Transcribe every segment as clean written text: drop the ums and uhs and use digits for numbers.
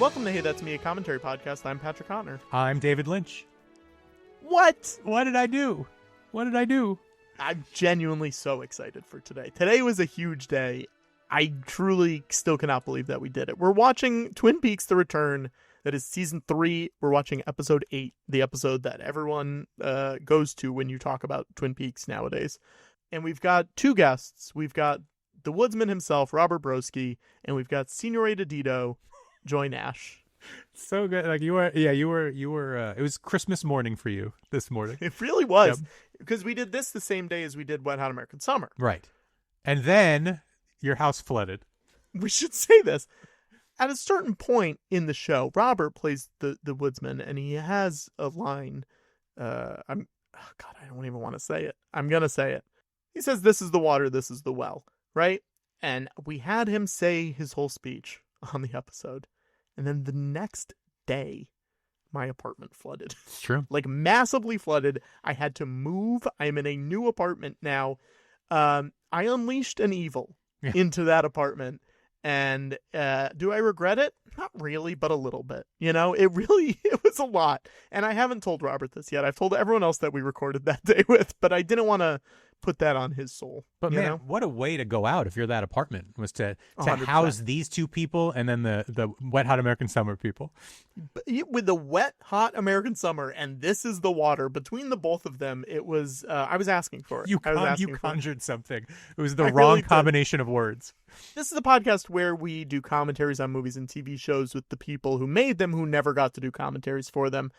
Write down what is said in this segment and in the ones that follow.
Welcome to Hey That's Me, a commentary podcast. I'm Patrick Connor. I'm David Lynch. What? What did I do? I'm genuinely so excited for today. Today was a huge day. I truly still cannot believe that we did it. We're watching Twin Peaks: The Return. That is season 3. We're watching episode 8, the episode that everyone goes to when you talk about Twin Peaks nowadays. And we've got 2 guests. We've got the Woodsman himself, Robert Broski, and we've got Senorita Dido, Joy Nash. So good. Like you were. It was Christmas morning for you this morning. It really was. Yep. Because we did this the same day as we did Wet Hot American Summer. Right. And then your house flooded. We should say this. At a certain point in the show, Robert plays the Woodsman, and he has a line. I don't even want to say it. I'm going to say it. He says, "This is the water, this is the well," right? And we had him say his whole speech on the episode. And then the next day, my apartment flooded. It's true. Like massively flooded. I had to move. I'm in a new apartment now. I unleashed an evil into that apartment. And do I regret it? Not really, but a little bit. You know, it was a lot. And I haven't told Robert this yet. I've told everyone else that we recorded that day with, but I didn't want to put that on his soul. But man, know? What a way to go out if you're that apartment, was to 100%. House these 2 people and then the Wet Hot American Summer people. With the Wet Hot American Summer and This Is the Water, between the both of them, it was, I was asking for it. You conjured something. It was the I wrong really combination of words. This is a podcast where we do commentaries on movies and TV shows with the people who made them, who never got to do commentaries for them.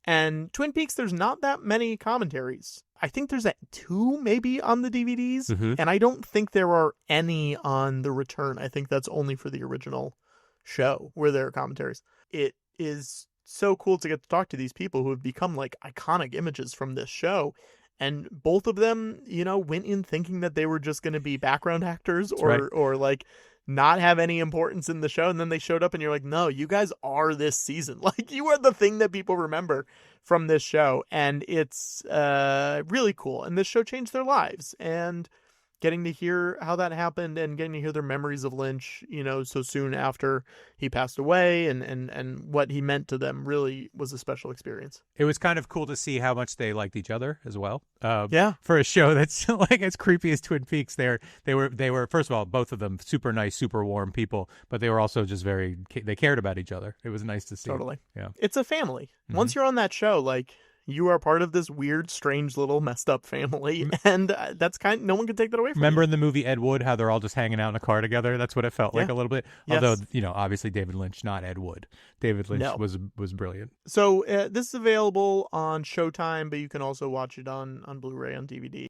And Twin Peaks, there's not that many commentaries. I think there's 2 maybe on the DVDs, and I don't think there are any on The Return. I think that's only for the original show where there are commentaries. It is so cool to get to talk to these people who have become like iconic images from this show. And both of them, you know, went in thinking that they were just going to be background actors or like not have any importance in the show. And then they showed up and you're like, no, you guys are this season. Like, you are the thing that people remember from this show. And it's really cool. And this show changed their lives. And getting to hear how that happened and getting to hear their memories of Lynch, you know, so soon after he passed away and what he meant to them really was a special experience. It was kind of cool to see how much they liked each other as well. Yeah. For a show that's like as creepy as Twin Peaks, they were first of all, both of them super nice, super warm people, but they were also just they cared about each other. It was nice to see. Totally. Yeah. It's a family. Once you're on that show, like, you are part of this weird, strange, little messed up family, and that's no one can take that away from you. Remember in the movie Ed Wood, how they're all just hanging out in a car together? That's what it felt like a little bit. Yes. Although, you know, obviously David Lynch, not Ed Wood. David Lynch was brilliant. So this is available on Showtime, but you can also watch it on Blu-ray, on DVD.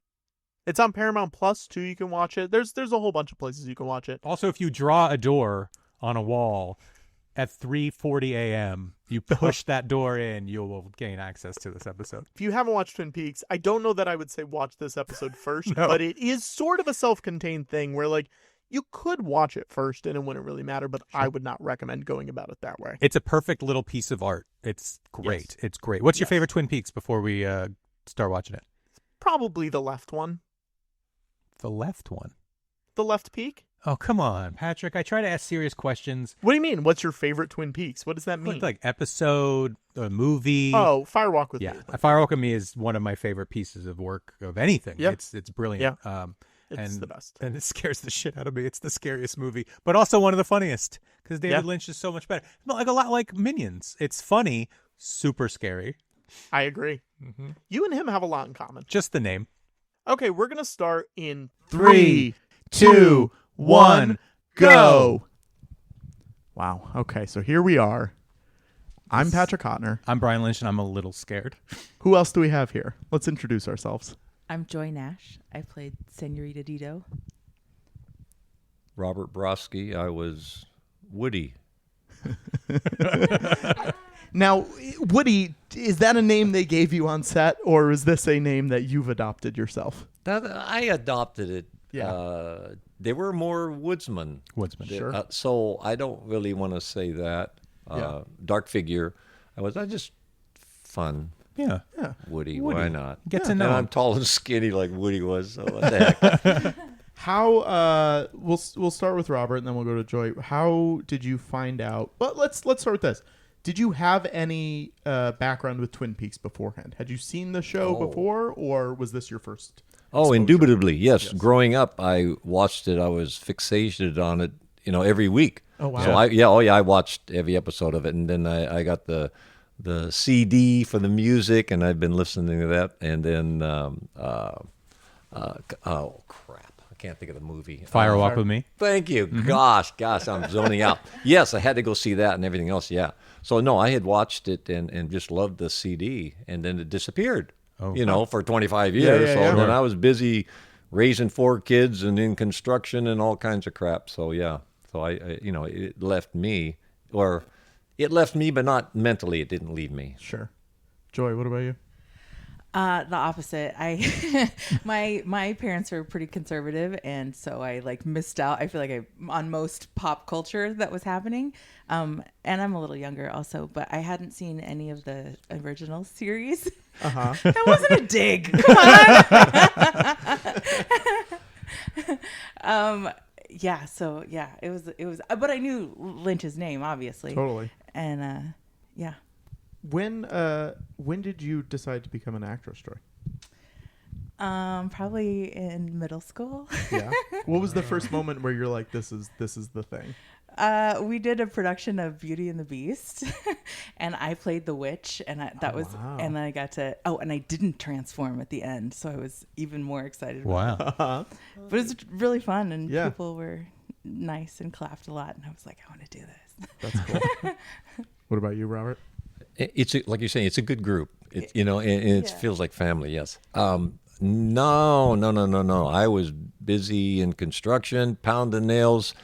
It's on Paramount Plus too. You can watch it. There's a whole bunch of places you can watch it. Also, if you draw a door on a wall at 3:40 a.m., you push that door in, you will gain access to this episode. If you haven't watched Twin Peaks, I don't know that I would say watch this episode first, but it is sort of a self-contained thing where, like, you could watch it first and it wouldn't really matter, but I would not recommend going about it that way. It's a perfect little piece of art. It's great. Yes. It's great. What's your favorite Twin Peaks before we start watching it? Probably the left one. The left one? The left peak? Oh, come on, Patrick. I try to ask serious questions. What do you mean? What's your favorite Twin Peaks? What does that mean? Like episode, a movie. Oh, Firewalk with Me. Yeah, Firewalk with Me is one of my favorite pieces of work of anything. Yep. It's brilliant. Yeah. It's the best. And it scares the shit out of me. It's the scariest movie, but also one of the funniest because David Lynch is so much better. Like a lot like Minions. It's funny, super scary. I agree. Mm-hmm. You and him have a lot in common. Just the name. Okay, we're going to start in 3, 2, 1, go. Wow. Okay, so here we are. I'm Patrick Hotner. I'm Brian Lynch, and I'm a little scared. Who else do we have here? Let's introduce ourselves. I'm Joy Nash. I played Senorita Dido. Robert Broski. I was Woody. Now, Woody, is that a name they gave you on set, or is this a name that you've adopted yourself? I adopted it. Yeah. They were more Woodsman. Sure. So I don't really want to say that. Dark figure. I just fun. Yeah. Woody. Why not? Get to know And I'm tall and skinny like Woody was. So what the heck? How we'll start with Robert and then we'll go to Joy. How did you find out? Well, let's start with this. Did you have any background with Twin Peaks beforehand? Had you seen the show before, or was this your first? Oh, exposure? indubitably, yes. Growing up, I watched it. I was fixated on it, every week. Oh wow! So I watched every episode of it, and then I got the CD for the music, and I've been listening to that. And then oh crap, I can't think of the movie. Firewalk with Me. Thank you. Gosh, I'm zoning out. Yes, I had to go see that and everything else. Yeah. So no, I had watched it and just loved the CD, and then it disappeared. For 25 years. So then I was busy raising 4 kids and in construction and all kinds of crap. So yeah. So I it left me, but not mentally. It didn't leave me. Sure. Joy, what about you? The opposite. My parents were pretty conservative, and so I missed out. I feel like on most pop culture that was happening. And I'm a little younger also, but I hadn't seen any of the original series. That wasn't a dig. Come on. Yeah. So yeah, it was. But I knew Lynch's name, obviously. Totally. And yeah. When did you decide to become an actress, Joy? Probably in middle school. Yeah. What was the first moment where you're like, this is the thing? We did a production of Beauty and the Beast, and I played the witch, and and I got to. Oh, and I didn't transform at the end, so I was even more excited. Wow. But it was really fun, and people were nice and clapped a lot, and I was like, I want to do this. That's cool. What about you, Robert? It's like you're saying, it's a good group. And it feels like family. Yes. No. I was busy in construction, pounding nails.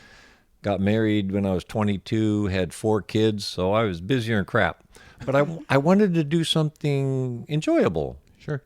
Got married when I was 22, had 4 kids, so I was busier than crap. But I wanted to do something enjoyable. Sure.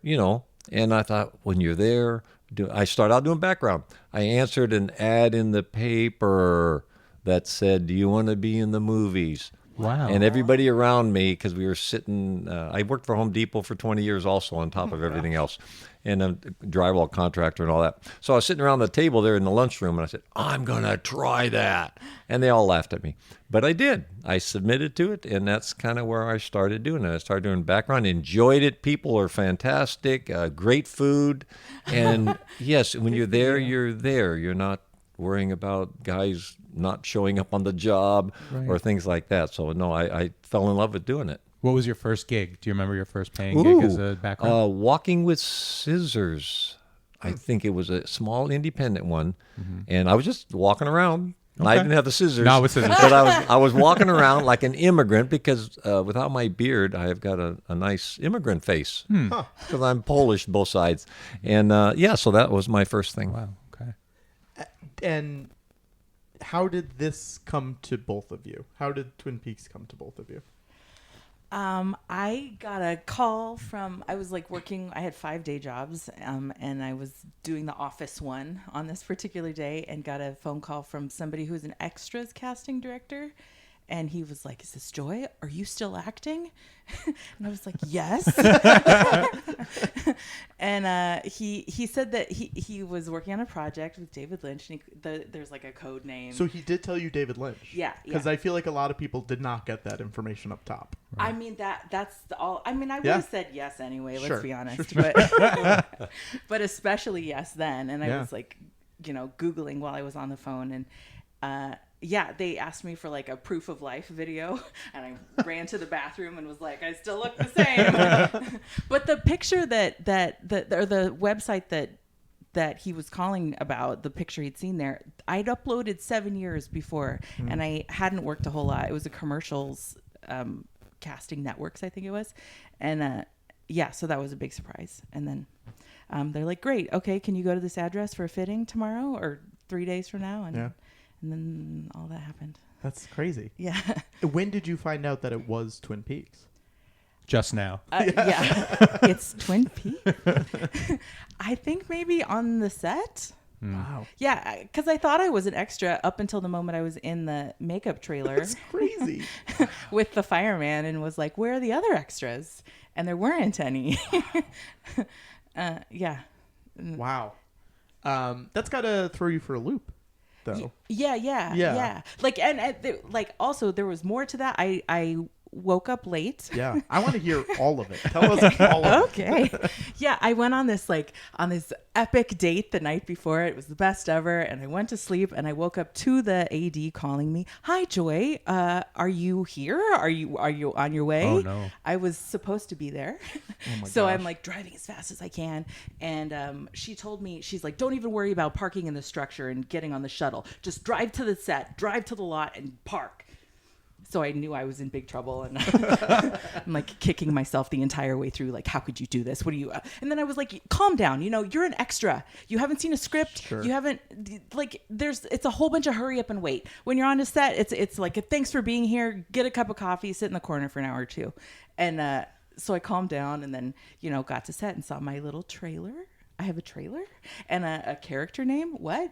And I thought, when you're there, I started out doing background. I answered an ad in the paper that said, "Do you want to be in the movies?" Wow. And everybody around me, because we were sitting, I worked for Home Depot for 20 years also on top of everything else, and a drywall contractor and all that. So I was sitting around the table there in the lunchroom, and I said, I'm going to try that. And they all laughed at me. But I did. I submitted to it, and that's kind of where I started doing it. I started doing background, enjoyed it. People are fantastic, great food. And yes, when you're there, you're there. You're not worrying about guys not showing up on the job or things like that. So no, I fell in love with doing it. What was your first gig? Do you remember your first paying gig as a background? Walking with Scissors. I think it was a small independent one. And I was just walking around. Okay. I didn't have the scissors. Not with scissors. But I was walking around like an immigrant because without my beard, I have got a nice immigrant face. Because I'm Polish both sides. And so that was my first thing. Wow. Okay. And how did this come to both of you? How did Twin Peaks come to both of you? I got a call I was working, I had 5 day jobs, and I was doing the office one on this particular day and got a phone call from somebody who was an extras casting director. And he was like, "Is this Joy? Are you still acting?" And I was like, "Yes." And he said that he was working on a project with David Lynch, and there's a code name. So he did tell you David Lynch. Yeah. Because I feel like a lot of people did not get that information up top. Right. I mean that's all. I mean, I would have said yes anyway. Let's be honest, Sure. but especially yes then. And I was Googling while I was on the phone, and they asked me for a proof of life video, and I ran to the bathroom and was like, I still look the same. But the picture or the website that he was calling about, the picture he'd seen there, I'd uploaded 7 years before, and I hadn't worked a whole lot. It was a commercials casting networks, I think it was. And so that was a big surprise. And then they're like, great, okay, can you go to this address for a fitting tomorrow or 3 days from now? And then all that happened. That's crazy. Yeah. When did you find out that it was Twin Peaks? Just now. It's Twin Peaks. I think maybe on the set. Wow. Yeah, because I thought I was an extra up until the moment I was in the makeup trailer. That's crazy. With the fireman, and was like, where are the other extras? And there weren't any. Yeah. Wow. That's got to throw you for a loop, though. Yeah. Like, like also there was more to that. I woke up late. Yeah, I want to hear all of it. Tell us all of it. Okay. Yeah, I went on this epic date the night before. It was the best ever, and I went to sleep, and I woke up to the AD calling me. Hi, Joy. Are you here? Are you on your way? Oh no. I was supposed to be there. So I'm like driving as fast as I can, and she told me, she's like, don't even worry about parking in the structure and getting on the shuttle. Just drive to the set, drive to the lot, and park. So I knew I was in big trouble, and I'm like kicking myself the entire way through. Like, how could you do this? What are you? And then I was like, calm down. You're an extra. You haven't seen a script. Sure. You haven't it's a whole bunch of hurry up and wait. When you're on a set, it's like a thanks for being here. Get a cup of coffee, sit in the corner for an hour or two. And so I calmed down, and then got to set and saw my little trailer. I have a trailer and a character name. What?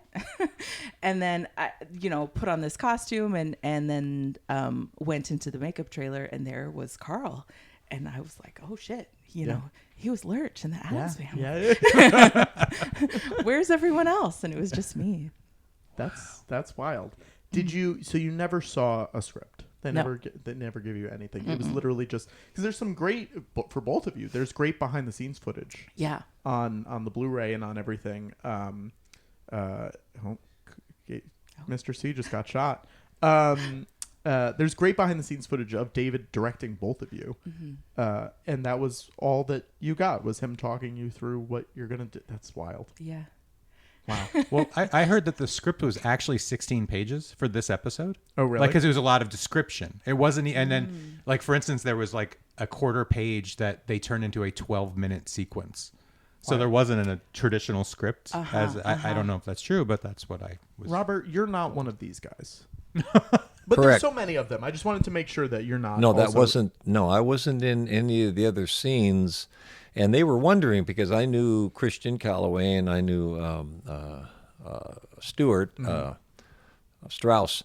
And then I, put on this costume and then went into the makeup trailer, and there was Carl, and I was like, oh shit, he was Lurch in the Addams Family. Yeah. Where's everyone else? And it was just me. That's wild. Did you? So you never saw a script? They No. never give you anything. Mm-mm. It was literally just because there's some great for both of you. There's great behind the scenes footage. Yeah. On the Blu-ray and on everything. Mr. C just got shot. There's great behind the scenes footage of David directing both of you. Mm-hmm. And that was all that you got, was him talking you through what you're gonna do. That's wild. Yeah. Wow. Well, I heard that the script was actually 16 pages for this episode. Oh, really? Like, because it was a lot of description. It wasn't, and then, like, for instance, there was like a quarter page that they turned into a 12-minute sequence. So Wow. there wasn't a traditional script. I don't know if that's true, but that's what I was. Robert, you're not one of these guys. But there's so many of them. I just wanted to make sure that you're not. No, that wasn't. No, I wasn't in any of the other scenes, and they were wondering because I knew Christian Calloway and I knew Stuart Strauss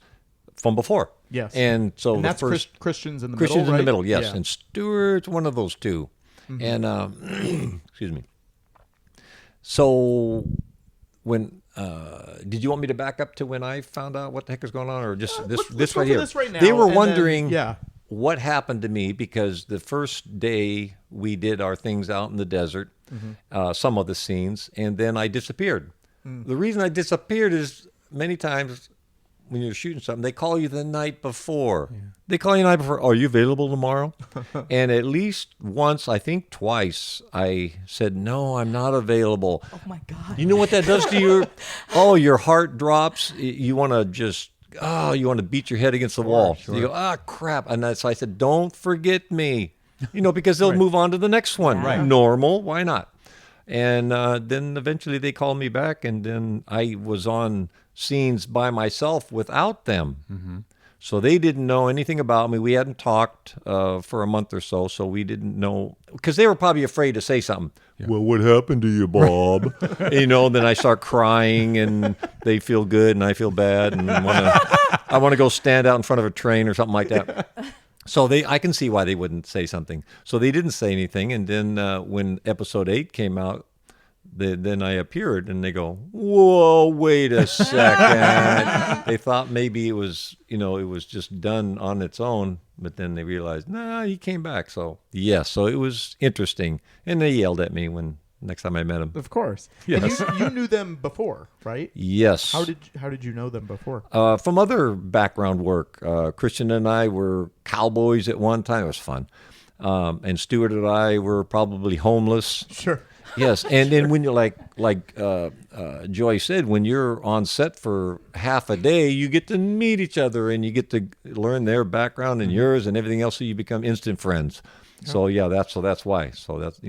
from before. Yes, and so and the that's first Christian's in the Christian's middle, right? in the middle, yes, Yeah. and Stuart's one of those two, and excuse me. So when did you want me to back up to when I found out what the heck is going on, or just this let's right go for here? this right now, they were and wondering then, what happened to me because the first day we did our things out in the desert, some of the scenes, and then I disappeared. The reason I disappeared is many times when you're shooting something, they call you the night before. Yeah. They call you the night before. Are you available tomorrow? And at least once, I think twice, I said, no, I'm not available. Oh, my God. You know what that does to your heart drops. You want to just, you want to beat your head against the wall. Sure. You go, crap. And so I said, don't forget me, because they'll move on to the next one. Yeah. Right. Normal. Why not? And then eventually they called me back, and then I was on scenes by myself without them. Mm-hmm. So they didn't know anything about me. We hadn't talked for a month or so we didn't know, because they were probably afraid to say something. Yeah. Well, what happened to you, Bob? Then I start crying, and they feel good, and I feel bad, and I want to go stand out in front of a train or something like that. So I can see why they wouldn't say something. So they didn't say anything, and then when episode 8 came out, then I appeared, and they go, whoa, wait a second. They thought maybe it was, it was just done on its own, but then they realized, he came back. So, yes, so it was interesting. And they yelled at me next time I met them. Of course. Yes. And you knew them before, right? Yes. How did you know them before? From other background work. Christian and I were cowboys at one time. It was fun. And Stuart and I were probably homeless. Sure. Yes, and then when you're like Joy said, when you're on set for half a day, you get to meet each other and you get to learn their background and yours and everything else, so you become instant friends. Yeah. So that's why. So that's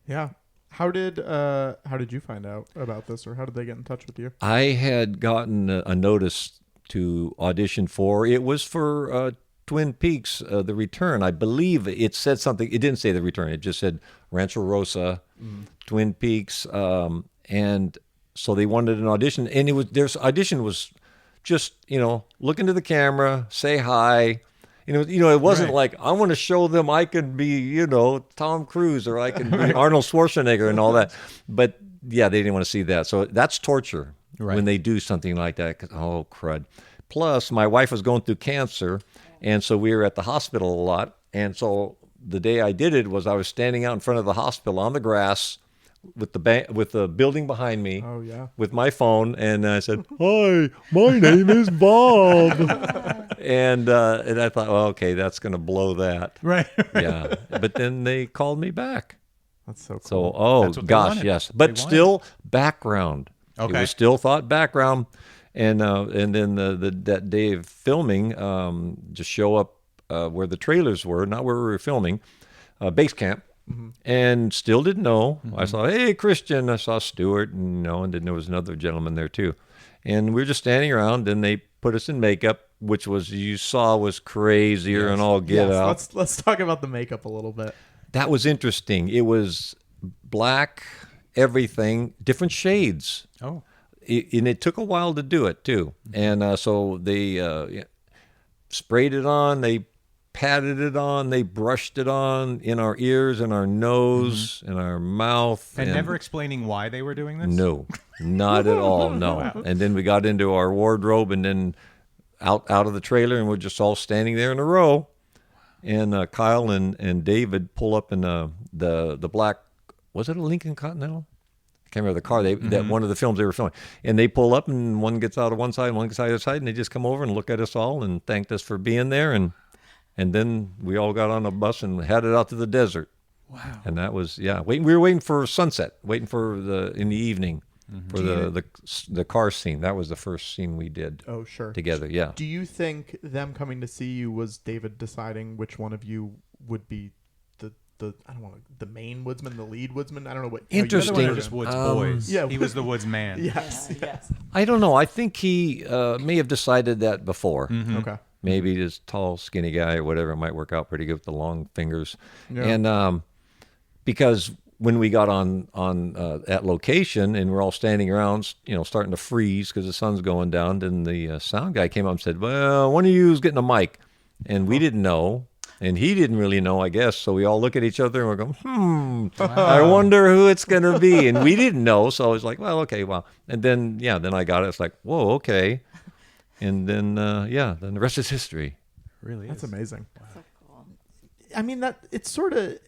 Yeah. How did you find out about this, or how did they get in touch with you? I had gotten a notice to audition for. It was for Twin Peaks, The Return. I believe it said something. It didn't say The Return. It just said Rancho Rosa, Twin Peaks, and so they wanted an audition. And their audition was just look into the camera, say hi. It wasn't like I want to show them I can be Tom Cruise or I can be Arnold Schwarzenegger and all that. But yeah, they didn't want to see that. So that's torture Right. when they do something like that. 'Cause, oh, crud. Plus, my wife was going through cancer, and so we were at the hospital a lot. And so the day I did it was I was standing out in front of the hospital on the grass with the building behind me. Oh, yeah. With my phone, and I said, "Hi, my name is Bob," and I thought, well, okay, that's going to blow that, Right. yeah. But then they called me back. That's so cool. So, oh That's what they gosh, wanted. yes, They but wanted. still background. Okay. It was still thought background, and then that day of filming, just show up where the trailers were, not where we were filming, base camp. Mm-hmm. And still didn't know. Mm-hmm. I saw, hey, Christian. I saw Stuart, and and then there was another gentleman there too. And we were just standing around, and they put us in makeup, which was you saw was crazier and all get Yes, out. let's talk about the makeup a little bit. That was interesting. It was black, everything, different shades, Oh. and it took a while to do it too. And so they sprayed it on, they patted it on, they brushed it on in our ears and our nose and our mouth. And never explaining why they were doing this? No, not at all. No. And then we got into our wardrobe, and then out of the trailer, and we're just all standing there in a row. And Kyle and David pull up in the black. Was it a Lincoln Continental? I can't remember the car. That one of the films they were filming, and they pull up, and one gets out of one side, and one gets out of the other side, and they just come over and look at us all and thanked us for being there, and then we all got on a bus and headed out to the desert. Wow. And that was we were waiting for sunset, waiting for in the evening for the car scene. That was the first scene we did Oh, sure. together. Yeah. Do you think them coming to see you was David deciding which one of you would be the I don't want the main woodsman, the lead woodsman? I don't know what. how you Interesting. The other one describe were it. just Woods boys. yeah, He was the Woods man. Yes. Yes. I don't know. I think he may have decided that before. Okay. Maybe this tall, skinny guy or whatever, it might work out pretty good with the long fingers. Yeah. And because when we got on at location and we're all standing around, starting to freeze because the sun's going down, then the sound guy came up and said, "Well, one of you is getting a mic," and we didn't know. And he didn't really know, I guess. So we all look at each other and we're going, I wonder who it's going to be. And we didn't know. So I was like, well, okay, well. And then, then I got it. It's like, whoa, okay. And then, then the rest is history. Really That's is. amazing. So cool. I mean, that it's sort of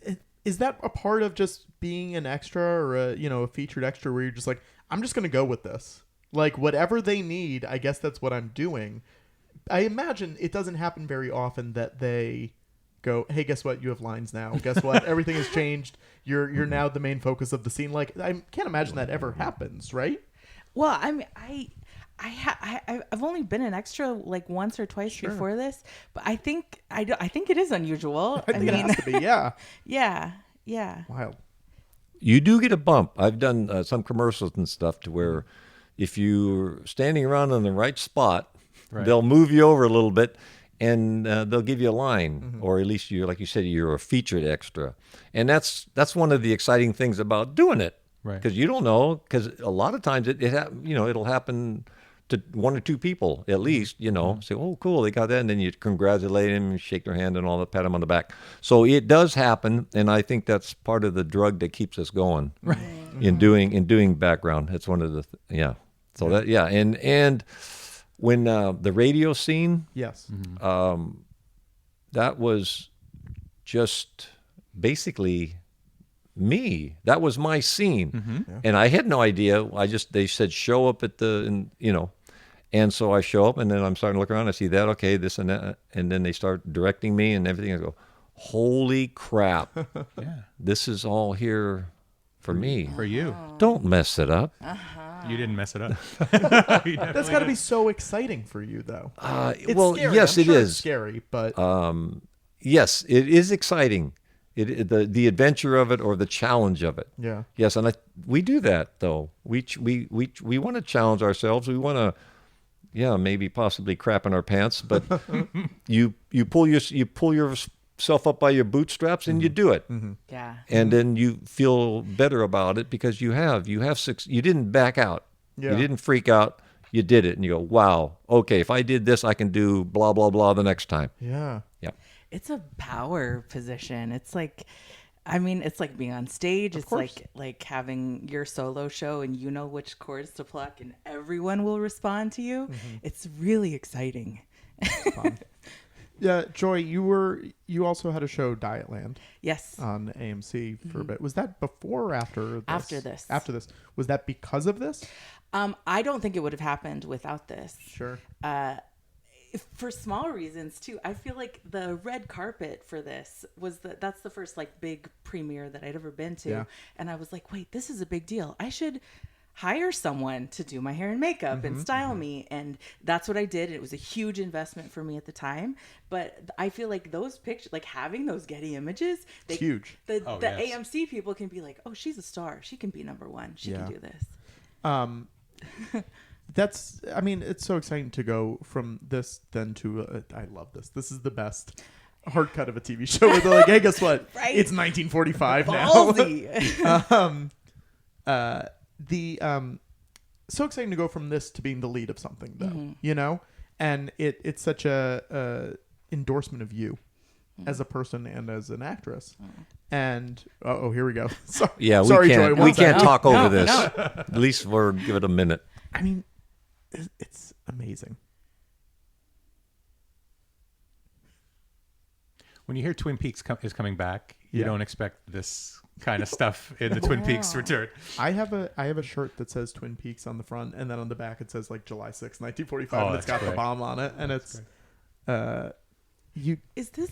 is that a part of just being an extra or a featured extra where you're just like, I'm just gonna go with this, like whatever they need, I guess that's what I'm doing. I imagine it doesn't happen very often that they go, hey, guess what, you have lines now, guess what, everything has changed, you're now the main focus of the scene. Like, I can't imagine that ever happens, right? Well, I mean, I've only been an extra like once or twice before this, but I think it is unusual. I think it has to be. Yeah. yeah. Wild. You do get a bump. I've done some commercials and stuff to where if you're standing around in the right spot, they'll move you over a little bit, and they'll give you a line, or at least like you said, you're a featured extra. And that's one of the exciting things about doing it. Right. Because you don't know, because a lot of times it'll happen to one or two people at least, say, oh, cool, they got that. And then you congratulate them, shake their hand and all that, pat them on the back. So it does happen. And I think that's part of the drug that keeps us going in doing background. It's one of the, So that, And when the radio scene, Yes. that was just basically me. That was my scene. And I had no idea. They said, show up at and so I show up, and then I'm starting to look around. I see that, okay, this and that. And then they start directing me and everything. I go, holy crap. This is all here for me. For you. Don't mess it up. You didn't mess it up. That's got to be so exciting for you, though. It's Well, scary. yes, I'm it sure is. It's scary, but Yes, it is exciting. The adventure of it, or the challenge of it. yeah. Yes, and we do that though. We want to challenge ourselves. We want to, maybe possibly crap in our pants, but you pull yourself up by your bootstraps and you do it, Yeah. and then you feel better about it because you didn't back out. Yeah. You didn't freak out. You did it, and you go, wow, okay, if I did this, I can do blah blah blah the next time. Yeah. Yeah. It's a power position. It's like I mean, it's like being on stage. It's course. like having your solo show and you know which chords to pluck and everyone will respond to you. It's really exciting. It's fun. Yeah, Joy, you also had a show, Dietland, Yes. on AMC for a bit. Was that before or after this? After this. After this. Was that because of this? I don't think it would have happened without this. Sure. For small reasons too. I feel like the red carpet for this that's the first like big premiere that I'd ever been to. Yeah. And I was like, wait, this is a big deal. I should hire someone to do my hair and makeup and style me. And that's what I did. It was a huge investment for me at the time. But I feel like those pictures, like having those Getty images, It's huge. The yes. AMC people can be like, oh, she's a star. She can be number one. She Yeah. can do this. It's so exciting to go from this then to, I love this. This is the best hard cut of a TV show where they're like, hey, guess what? Right. It's 1945 now. Ballsy. So exciting to go from this to being the lead of something though, you know? And it's such a endorsement of you as a person and as an actress. And here we go. Yeah, Sorry, we Joy, can't one we can't second. talk over No, this. no. At least we'll give it a minute. I mean, it's amazing. When you hear Twin Peaks is coming back, you Yeah. don't expect this kind of stuff in the Twin Peaks return. I have a shirt that says Twin Peaks on the front, and then on the back it says like July 6th, 1945, and it's that's got the great. bomb on it, and it's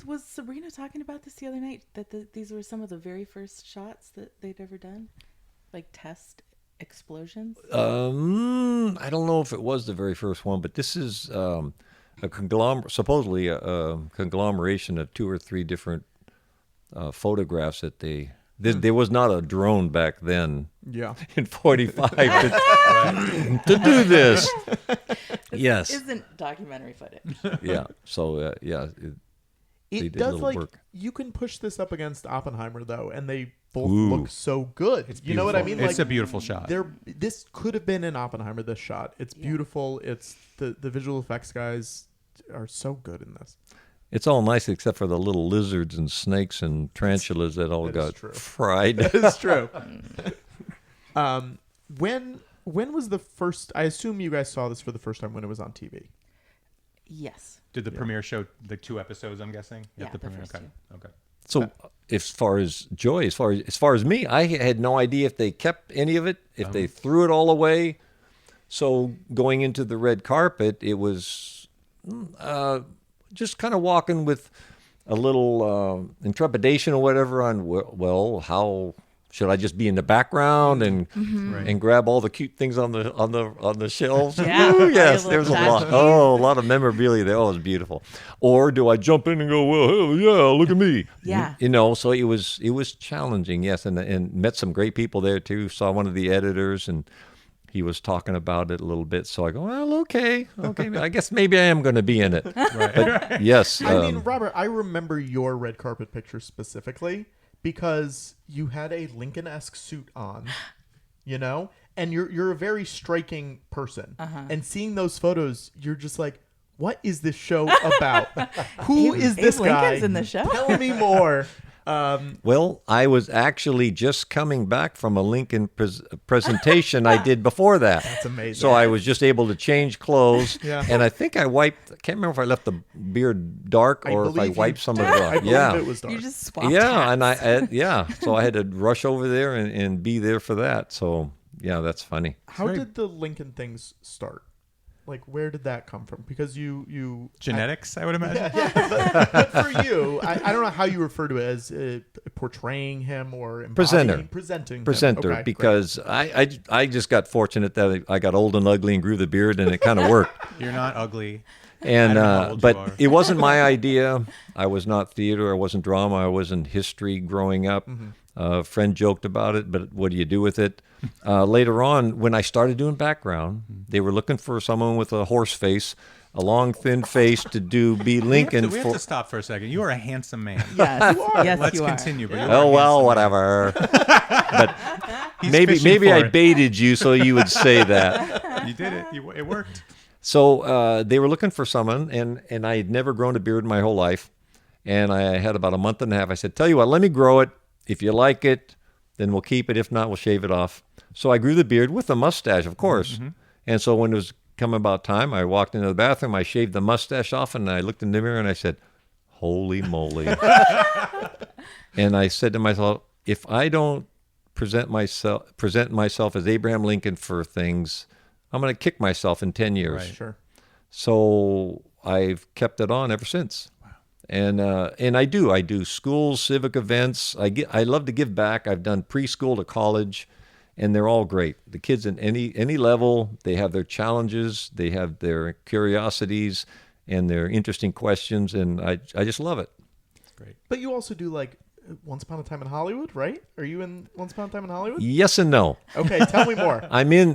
Was Sabrina talking about this the other night? That these were some of the very first shots that they'd ever done, like test explosions. I don't know if it was the very first one, but this is supposedly a conglomeration of 2 or 3 different photographs that there was not a drone back then yeah. in 45 to do this. Yes. Isn't documentary footage. Yeah. So they It did a does little like work. you can push this up against Oppenheimer though, and they both Ooh. look so good. You know what I mean? It's Like a beautiful shot. this could have been in Oppenheimer. This shot, it's beautiful. It's the visual effects guys are so good in this. It's all nice except for the little lizards and snakes and tarantulas that all That is got true. fried. It's true. When was the first? I assume you guys saw this for the first time when it was on TV. Yes. Did the premiere show the 2 episodes? I'm guessing. Yeah, At the the premiere. first Okay. Okay. So, as far as Joy, as far as me, I had no idea if they kept any of it, if they threw it all away. So, going into the red carpet, it was just kind of walking with a little intrepidation or whatever on, well, how should I just be in the background and Right. and grab all the cute things on the shelves? Yeah. Ooh, yes, Your there's a little lot. tchotchkes. Oh, a lot of memorabilia there. Oh, it's beautiful. Or do I jump in and go, well, hell yeah, look at me. Yeah. You know, so it was challenging, yes, and met some great people there too. Saw one of the editors, and he was talking about it a little bit. So I go, well, okay, I guess maybe I am going to be in it. But yes, I mean, Robert, I remember your red carpet picture specifically because you had a Lincoln-esque suit on, you know, and you're a very striking person. And seeing those photos, you're just like, what is this show about? Who is this Abe guy? Lincoln's in the show. Tell me more. well, I was actually just coming back from a Lincoln presentation I did before that. That's amazing. So I was just able to change clothes, Yeah. and I think I can't remember if I left the beard dark I or if I believe you- wiped some of it I off. believe Yeah. it was dark. You just swapped Yeah, hats. and so I had to rush over there and be there for that. So yeah, that's funny. How did the Lincoln things start? Like, where did that come from? Because you Genetics, I would imagine. but for you, I don't know how you refer to it as portraying him or embodying, presenting him. Presenter, Okay, because I just got fortunate that I got old and ugly and grew the beard, and it kind of worked. You're not ugly. And I don't know how old you but are. it wasn't my idea. I was not theater. I wasn't drama. I wasn't history growing up. A friend joked about it, but what do you do with it? Later on, when I started doing background, they were looking for someone with a horse face, a long, thin face to be Lincoln. We have to stop for a second. You are a handsome man. Yes. Yes, Let's you are. continue. But you are Oh a well, handsome man. whatever. He's maybe fishing I for it. baited you so you would say that. You did it. It worked. So they were looking for someone, and I had never grown a beard my whole life. And I had about a month and a half. I said, tell you what, let me grow it, If you like it, then we'll keep it. If not, we'll shave it off. So I grew the beard with the mustache, of course. And so when it was coming about time, I walked into the bathroom, I shaved the mustache off, and I looked in the mirror and I said, holy moly. And I said to myself, if I don't present myself as Abraham Lincoln for things, I'm going to kick myself in 10 years. Right. Sure. So I've kept it on ever since. Wow. And I do schools, civic events. I love to give back. I've done preschool to college, and they're all great. The kids in any level, they have their challenges, they have their curiosities and their interesting questions, and I just love it. That's great. But you also do like Once Upon a Time in Hollywood, right? Are you in Once Upon a Time in Hollywood? Yes and no. Okay, tell me more. I'm in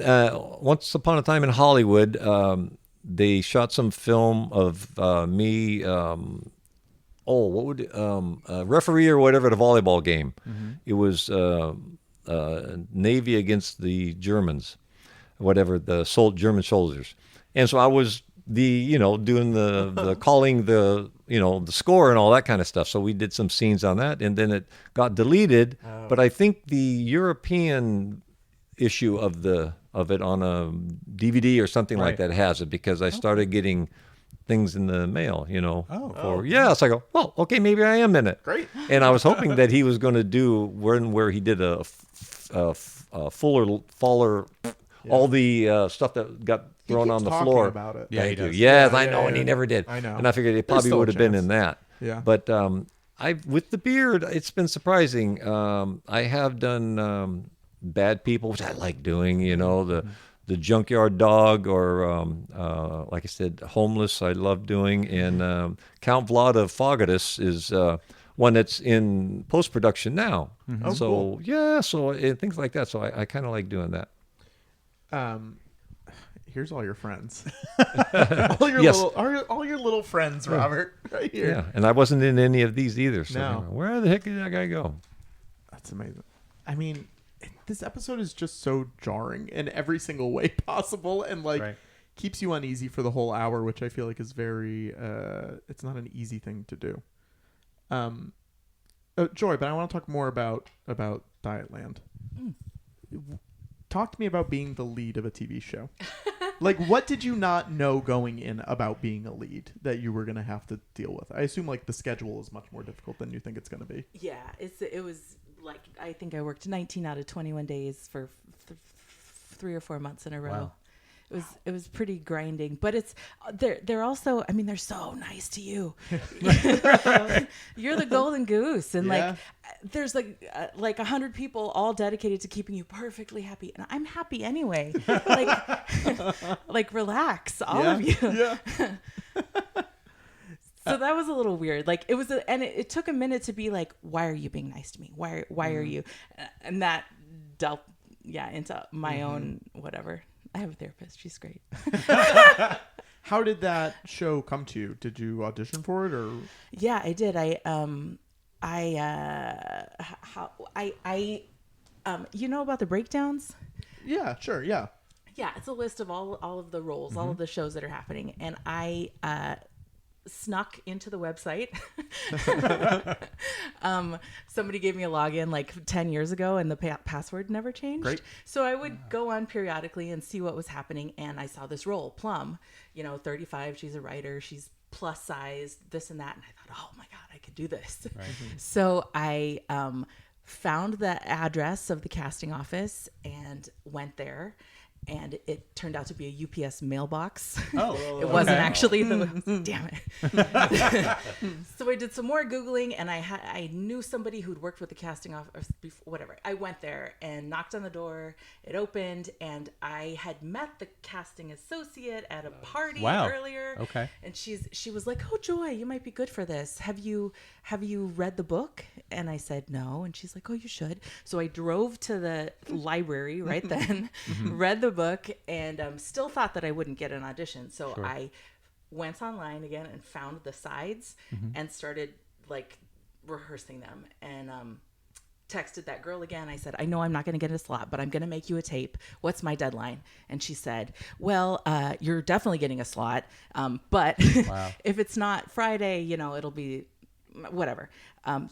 Once Upon a Time in Hollywood. They shot some film of me. Referee or whatever at a volleyball game. It was Navy against the Germans, whatever, the German soldiers. And so I was doing the calling the score and all that kind of stuff. So we did some scenes on that, and then it got deleted. Oh. But I think the European issue of it on a DVD or something like that has it, because I started getting things in the mail, So I go, well, okay, maybe I am in it. Great. And I was hoping that he was going to do where he did a fuller, all the stuff that got thrown on the floor about it. Yeah, he does. Yes, I know, and he never did. I know. And I figured it probably would have been in that. Yeah. But with the beard, it's been surprising. I have done bad people, which I like doing, the junkyard dog, or like I said, homeless, I love doing. And Count Vlad of Fogatus is one that's in post-production now. Oh, so, cool. Yeah, so things like that. So I kind of like doing that. Here's all your friends. all your little friends, Robert, right here. Yeah, and I wasn't in any of these either. So No. where the heck did that guy go? That's amazing. I mean, this episode is just so jarring in every single way possible, and keeps you uneasy for the whole hour, which I feel like is very. It's not an easy thing to do. Joy, but I want to talk more about Dietland. Talk to me about being the lead of a TV show. Like, what did you not know going in about being a lead that you were going to have to deal with? I assume the schedule is much more difficult than you think it's going to be. Yeah, it was I think I worked 19 out of 21 days for 3 or 4 months in a row. Wow. It was pretty grinding, but it's they're also, I mean, they're so nice to you. You're the golden goose, and there's 100 people all dedicated to keeping you perfectly happy, and I'm happy anyway. Relax, all of you. Yeah. So that was a little weird. It took a minute to be like, why are you being nice to me? Why are you? And that dealt into my own whatever. I have a therapist. She's great. How did that show come to you? Did you audition for it, or? Yeah, I did. You know about the breakdowns? Yeah, sure. Yeah. Yeah, it's a list of all of the roles, all of the shows that are happening, and I snuck into the website. Somebody gave me a login 10 years ago, and the password never changed. Great. So I would go on periodically and see what was happening, and I saw this role, Plum, 35, she's a writer, she's plus size, this and that, and I thought, oh my God, I could do this. Right. So I found the address of the casting office and went there. And it turned out to be a UPS mailbox. Oh, it wasn't actually damn it. So I did some more Googling, and I knew somebody who'd worked with the casting office before, whatever. I went there and knocked on the door. It opened, and I had met the casting associate at a party earlier. Okay. And she was like, "Oh, Joy, you might be good for this. Have you read the book?" And I said, "No." And she's like, "Oh, you should." So I drove to the library right then, read the book, and still thought that I wouldn't get an audition. So I went online again and found the sides and started rehearsing them, and texted that girl again. I said, "I know I'm not going to get a slot, but I'm going to make you a tape. What's my deadline?" And she said, "Well, you're definitely getting a slot, but if it's not Friday, it'll be whatever.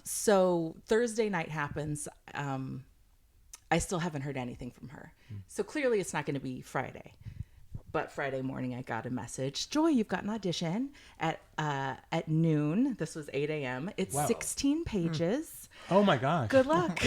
So Thursday night happens. I still haven't heard anything from her. So clearly it's not going to be Friday. But Friday morning, I got a message. Joy, you've got an audition at noon. This was 8 a.m. It's 16 pages. Oh my gosh. Good luck.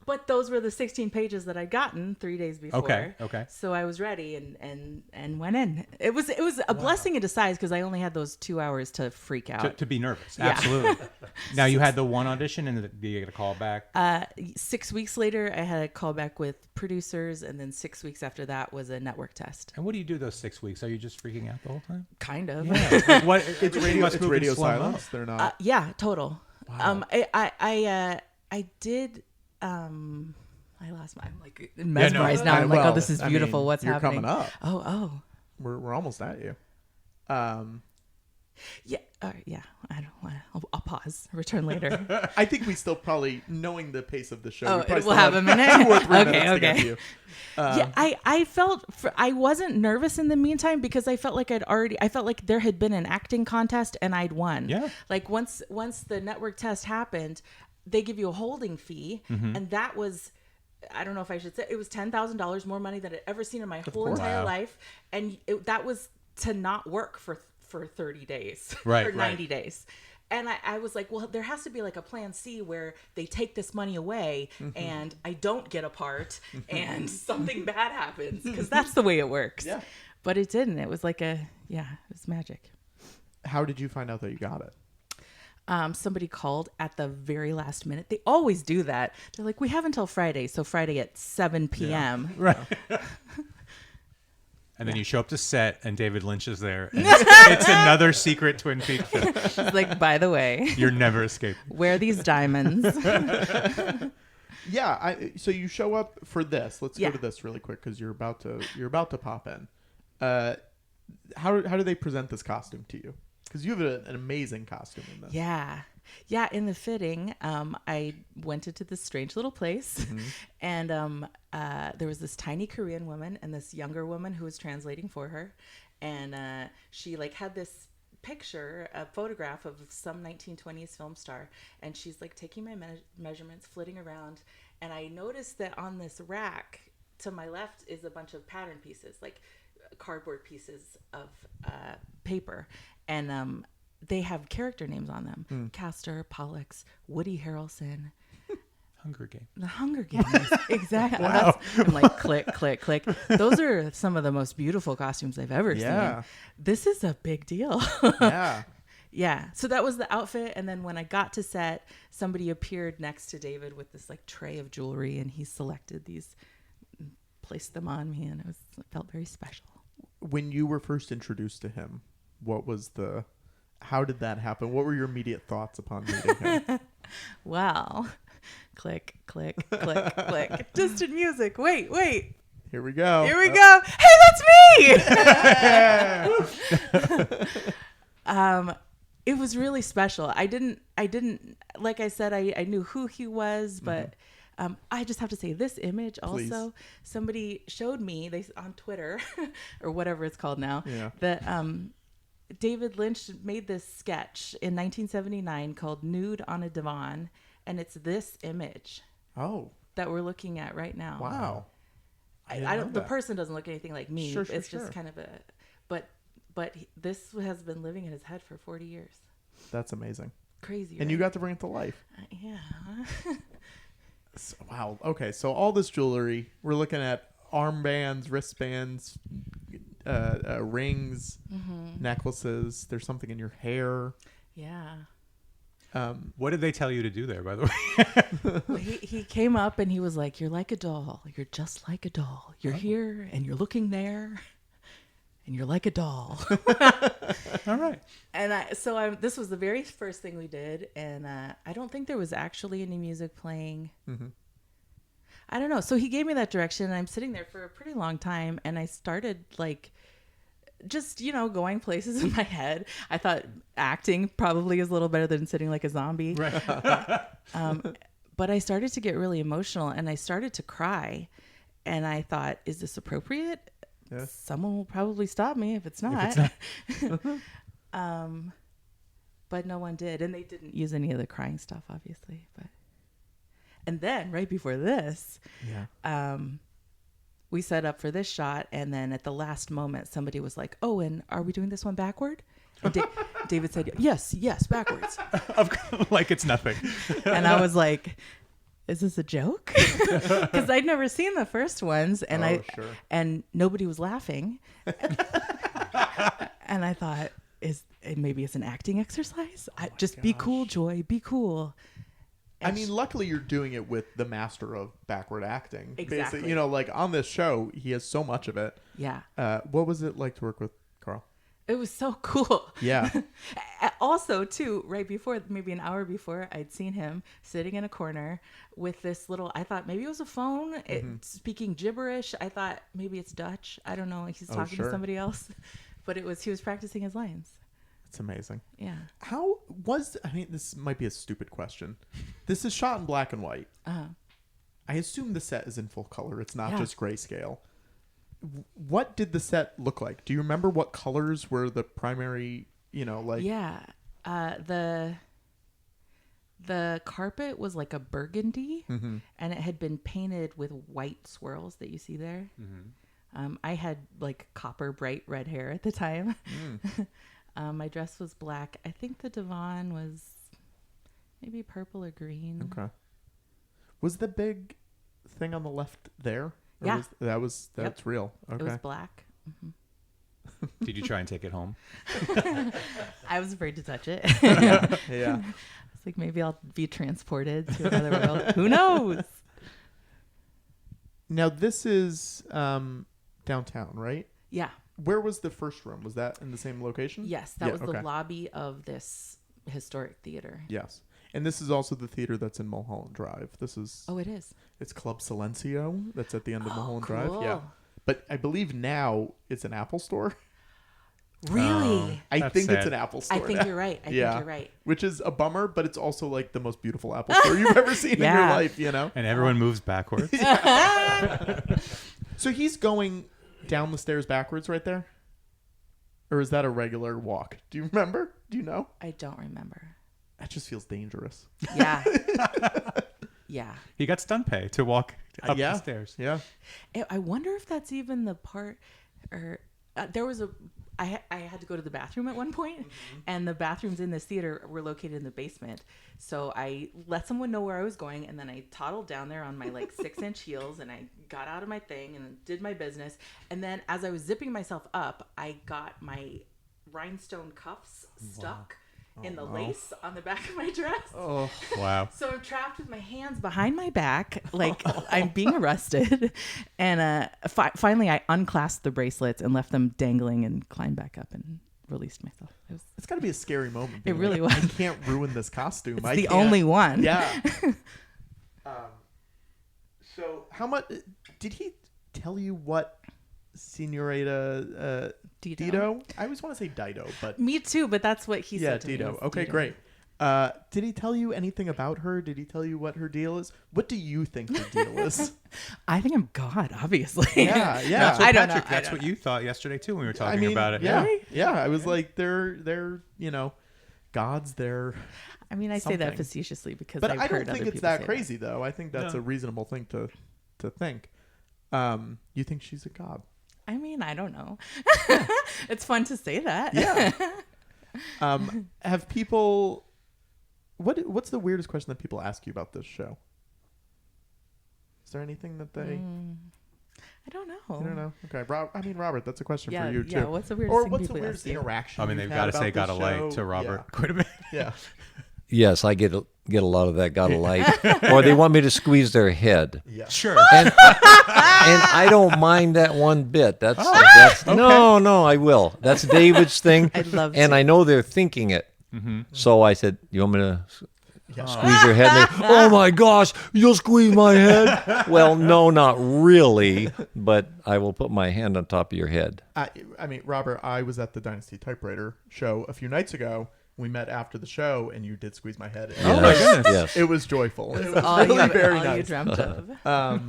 But those were the 16 pages that I'd gotten 3 days before. Okay. So I was ready and went in. It was a blessing in disguise because I only had those 2 hours to freak out. To be nervous. Yeah. Absolutely. Now you had the one audition and did you get a call back? 6 weeks later, I had a call back with producers, and then 6 weeks after that was a network test. And what do you do those 6 weeks? Are you just freaking out the whole time? Kind of. Yeah. Like what? It's radio silence. They're not. Yeah, total. Wow. I did. I lost my. I'm like mesmerized now. I'm like, well, oh, this is beautiful. What's you're happening? Coming up. Oh. We're almost at you. Yeah. Yeah. I don't want to. I'll pause. Return later. I think we still probably, knowing the pace of the show, Oh, we probably we'll have a minute. 2 or 3 minutes to get to you. Yeah, I felt I wasn't nervous in the meantime because I felt like I felt like there had been an acting contest and I'd won. Yeah. Like once the network test happened, they give you a holding fee, and that was, I don't know if I should say, it was $10,000 more money than I'd ever seen in my whole entire life, and that was to not work for 30 days right, or 90 days. And I was like, well, there has to be like a plan C where they take this money away and I don't get a part and something bad happens, because that's the way it works. Yeah. But it didn't. It was like it was magic. How did you find out that you got it? Somebody called at the very last minute. They always do that. They're like, we have until Friday. So Friday at 7 p.m. Right. And then you show up to set and David Lynch is there. And it's another secret Twin Peaks show. She's like, by the way, You're never escaping. wear these diamonds. Yeah. So you show up for this. Let's Yeah. go to this really quick because you're about to pop in. How do they present this costume to you? Because you have an amazing costume in this. Yeah. In the fitting, I went into this strange little place, and there was this tiny Korean woman and this younger woman who was translating for her, and she like had this picture, a photograph of some 1920s film star, and she's like taking my measurements, flitting around, and I noticed that on this rack to my left is a bunch of pattern pieces, like cardboard pieces of paper, and they have character names on them: Castor, Pollux, Woody Harrelson. Hunger Games. The Hunger Games. Exactly. Wow. I'm like, click, click, click. Those are some of the most beautiful costumes I've ever seen. This is a big deal. Yeah. Yeah. So that was the outfit. And then when I got to set, somebody appeared next to David with this like tray of jewelry, and he selected these, and placed them on me, and it felt very special. When you were first introduced to him, how did that happen? What were your immediate thoughts upon meeting him? Well, click, click, click, click. Distant music. Wait. Here we go. Hey, that's me. It was really special. I didn't, like I said, I knew who he was, but I just have to say this image also, Please. Somebody showed me on Twitter or whatever it's called now, that David Lynch made this sketch in 1979 called Nude on a Divan, and it's this image that we're looking at right now. Wow. I don't. The person doesn't look anything like me. Sure, it's just kind of but this has been living in his head for 40 years. That's amazing. Crazy. And right? you got to bring it to life. Yeah. Wow. Okay. So all this jewelry, we're looking at armbands, wristbands, rings, necklaces. There's something in your hair. Yeah. What did they tell you to do there, by the way? Well, he came up and he was like, "You're like a doll. You're just like a doll. You're here and you're looking there, and you're like a doll." All right. And this was the very first thing we did, and I don't think there was actually any music playing. I don't know. So he gave me that direction, and I'm sitting there for a pretty long time, and I started like just, going places in my head. I thought acting probably is a little better than sitting like a zombie. Right. But I started to get really emotional, and I started to cry, and I thought, is this appropriate? Yeah. Someone will probably stop me if it's not. But but no one did, and they didn't use any of the crying stuff, obviously. But and then right before this, we set up for this shot, and then at the last moment, somebody was like, "Oh, and are we doing this one backward?" And David said, "Yes, backwards." Like it's nothing. And I was like, "Is this a joke?" Because I'd never seen the first ones, and and nobody was laughing. And I thought, maybe it's an acting exercise. Just be cool, Joy. Be cool. I mean, luckily you're doing it with the master of backward acting. Exactly. Basically, like on this show, he has so much of it. Yeah. What was it like to work with Carl? It was so cool. Yeah. Also, too, right before, maybe an hour before, I'd seen him sitting in a corner with this little, I thought maybe it was a phone, speaking gibberish. I thought maybe it's Dutch. I don't know. He's talking to somebody else. But he was practicing his lines. It's amazing. Yeah. This might be a stupid question. This is shot in black and white. Uh-huh. I assume the set is in full color. It's not just grayscale. What did the set look like? Do you remember what colors were the primary, Yeah. The carpet was like a burgundy, and it had been painted with white swirls that you see there. I had like copper bright red hair at the time. My dress was black. I think the divan was maybe purple or green. Okay. Was the big thing on the left there? Yeah. That's real. Okay. It was black. Did you try and take it home? I was afraid to touch it. Yeah. It's like maybe I'll be transported to another world. Who knows? Now this is downtown, right? Yeah. Where was the first room? Was that in the same location? Yes, that was the lobby of this historic theater. Yes. And this is also the theater that's in Mulholland Drive. This is... Oh, it is? It's Club Silencio. That's at the end of Mulholland cool. Drive. Yeah. But I believe now it's an Apple store. Really? I think sad. It's an Apple store. I think you're right. I think you're right. Which is a bummer, but it's also like the most beautiful Apple store you've ever seen in your life, And everyone moves backwards. So he's going down the stairs backwards right there? Or is that a regular walk? Do you remember? Do you know? I don't remember. That just feels dangerous. Yeah. Yeah. He got stunt pay to walk up the stairs. Yeah. I wonder if that's even the part, or there was I had to go to the bathroom at one point, and the bathrooms in this theater were located in the basement. So I let someone know where I was going, and then I toddled down there on my 6-inch heels, and I got out of my thing and did my business. And then as I was zipping myself up, I got my rhinestone cuffs stuck in the lace on the back of my dress. Oh, wow. So I'm trapped with my hands behind my back, like I'm being arrested. And finally, I unclasped the bracelets and left them dangling and climbed back up and released myself. It's got to be a scary moment. It really was. I can't ruin this costume. It's the only one. Yeah. So how much did he tell you what Senorita Dido? I always want to say Dido, but me too. But that's what he said to Dido. me. Okay, Dido. Great. Did he tell you anything about her? Did he tell you what her deal is? What do you think her deal is? I think I'm God, obviously. Yeah. That's what, I don't Patrick, know. that's what you thought yesterday too when we were talking about it. Yeah. Really? Yeah. I was like, they're gods. They're. I mean, I say that something. facetiously because But I've I heard don't think other it's people that say crazy, though. I think that's a reasonable thing to think. You think she's a god? I mean, I don't know. It's fun to say that. Yeah. Have people? What's the weirdest question that people ask you about this show? Is there anything that they? I don't know. I don't know. Okay, Robert, that's a question for you too. Yeah. What's the weirdest Or thing what's the people weirdest ask you? interaction? I mean, they've got to say "got a light" to Robert quite a bit. Yeah. Yes, I get a lot of that. Got a light, or they want me to squeeze their head. Yeah. Sure. And I don't mind that one bit. That's okay. No, I will. That's David's thing. I'd love and to. I know they're thinking it. So I said, "You want me to squeeze your head?" And they, "Oh my gosh, you'll squeeze my head." Well, no, not really, but I will put my hand on top of your head. I mean, Robert, I was at the Dynasty Typewriter show a few nights ago. We met after the show, and you did squeeze my head. And Oh my goodness. Yes. it was joyful. It was All really very all you nice. dreamt of. I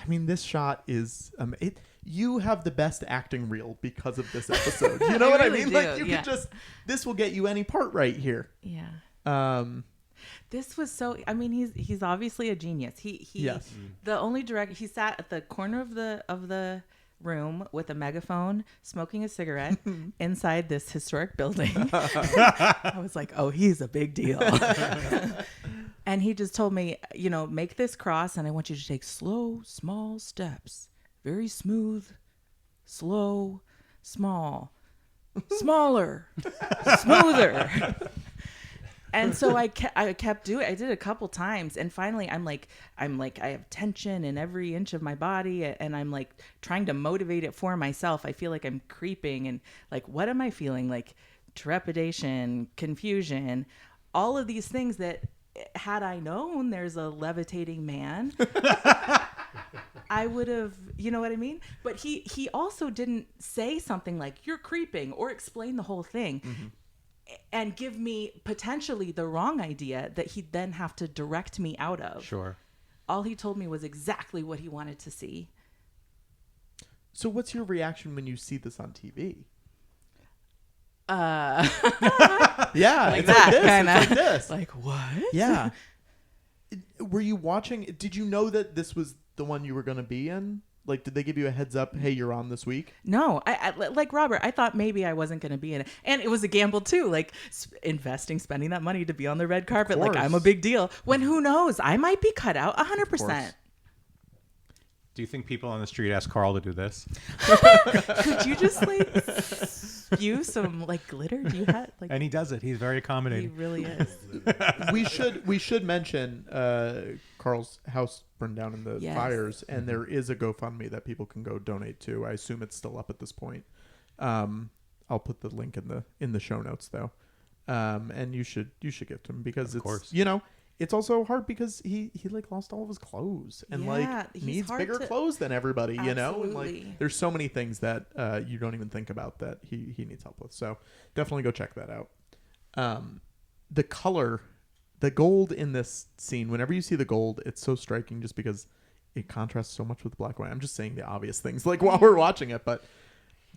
mean, this shot is you have the best acting reel because of this episode. You know what really I mean? do, Like you yeah. could this will get you any part right here. Yeah. This was so. I mean, he's obviously a genius. He Yes. The only director. He sat at the corner of the room with a megaphone, smoking a cigarette inside this historic building. I was like, oh, he's a big deal. And he just told me, make this cross, and I want you to take slow, small steps, very smooth, slow, small, smaller, smoother. And so I kept doing it. I did it a couple times, and finally I'm like I have tension in every inch of my body, and I'm like trying to motivate it for myself. I feel like I'm creeping, and like, what am I feeling? Like trepidation, confusion, all of these things that, had I known there's a levitating man, I would have, you know what I mean? But he also didn't say something like, you're creeping, or explain the whole thing. Mm-hmm. And give me potentially the wrong idea that he'd then have to direct me out of. Sure. All he told me was exactly what he wanted to see. So what's your reaction when you see this on TV? Yeah, like it's that, like this. kinda. It's like this. Like, what? Yeah. Were you watching? Did you know that this was the one you were going to be in? Like, did they give you a heads up? Hey, you're on this week. No, I like Robert. I thought maybe I wasn't going to be in it, and it was a gamble too. Like spending that money to be on the red carpet. Like, I'm a big deal. When who knows? I might be cut out 100%. Do you think people on the street ask Carl to do this? Could you just like spew some like glitter? Do you have like? And he does it. He's very He accommodating. really is. we should mention Carl's house burned down in the Yes. fires, and there is a GoFundMe that people can go donate to. I assume it's still up at this point. I'll put the link in the show notes though, and you should give to him because Of course. it's also hard because he like lost all of his clothes and Yeah, like he's needs hard bigger to- clothes than everybody, and like Absolutely. there's so many things that you don't even think about that he needs help with. So definitely go check that out. The color, the gold in this scene, whenever you see the gold, it's so striking just because it contrasts so much with black and white. I'm just saying the obvious things like while we're watching it, but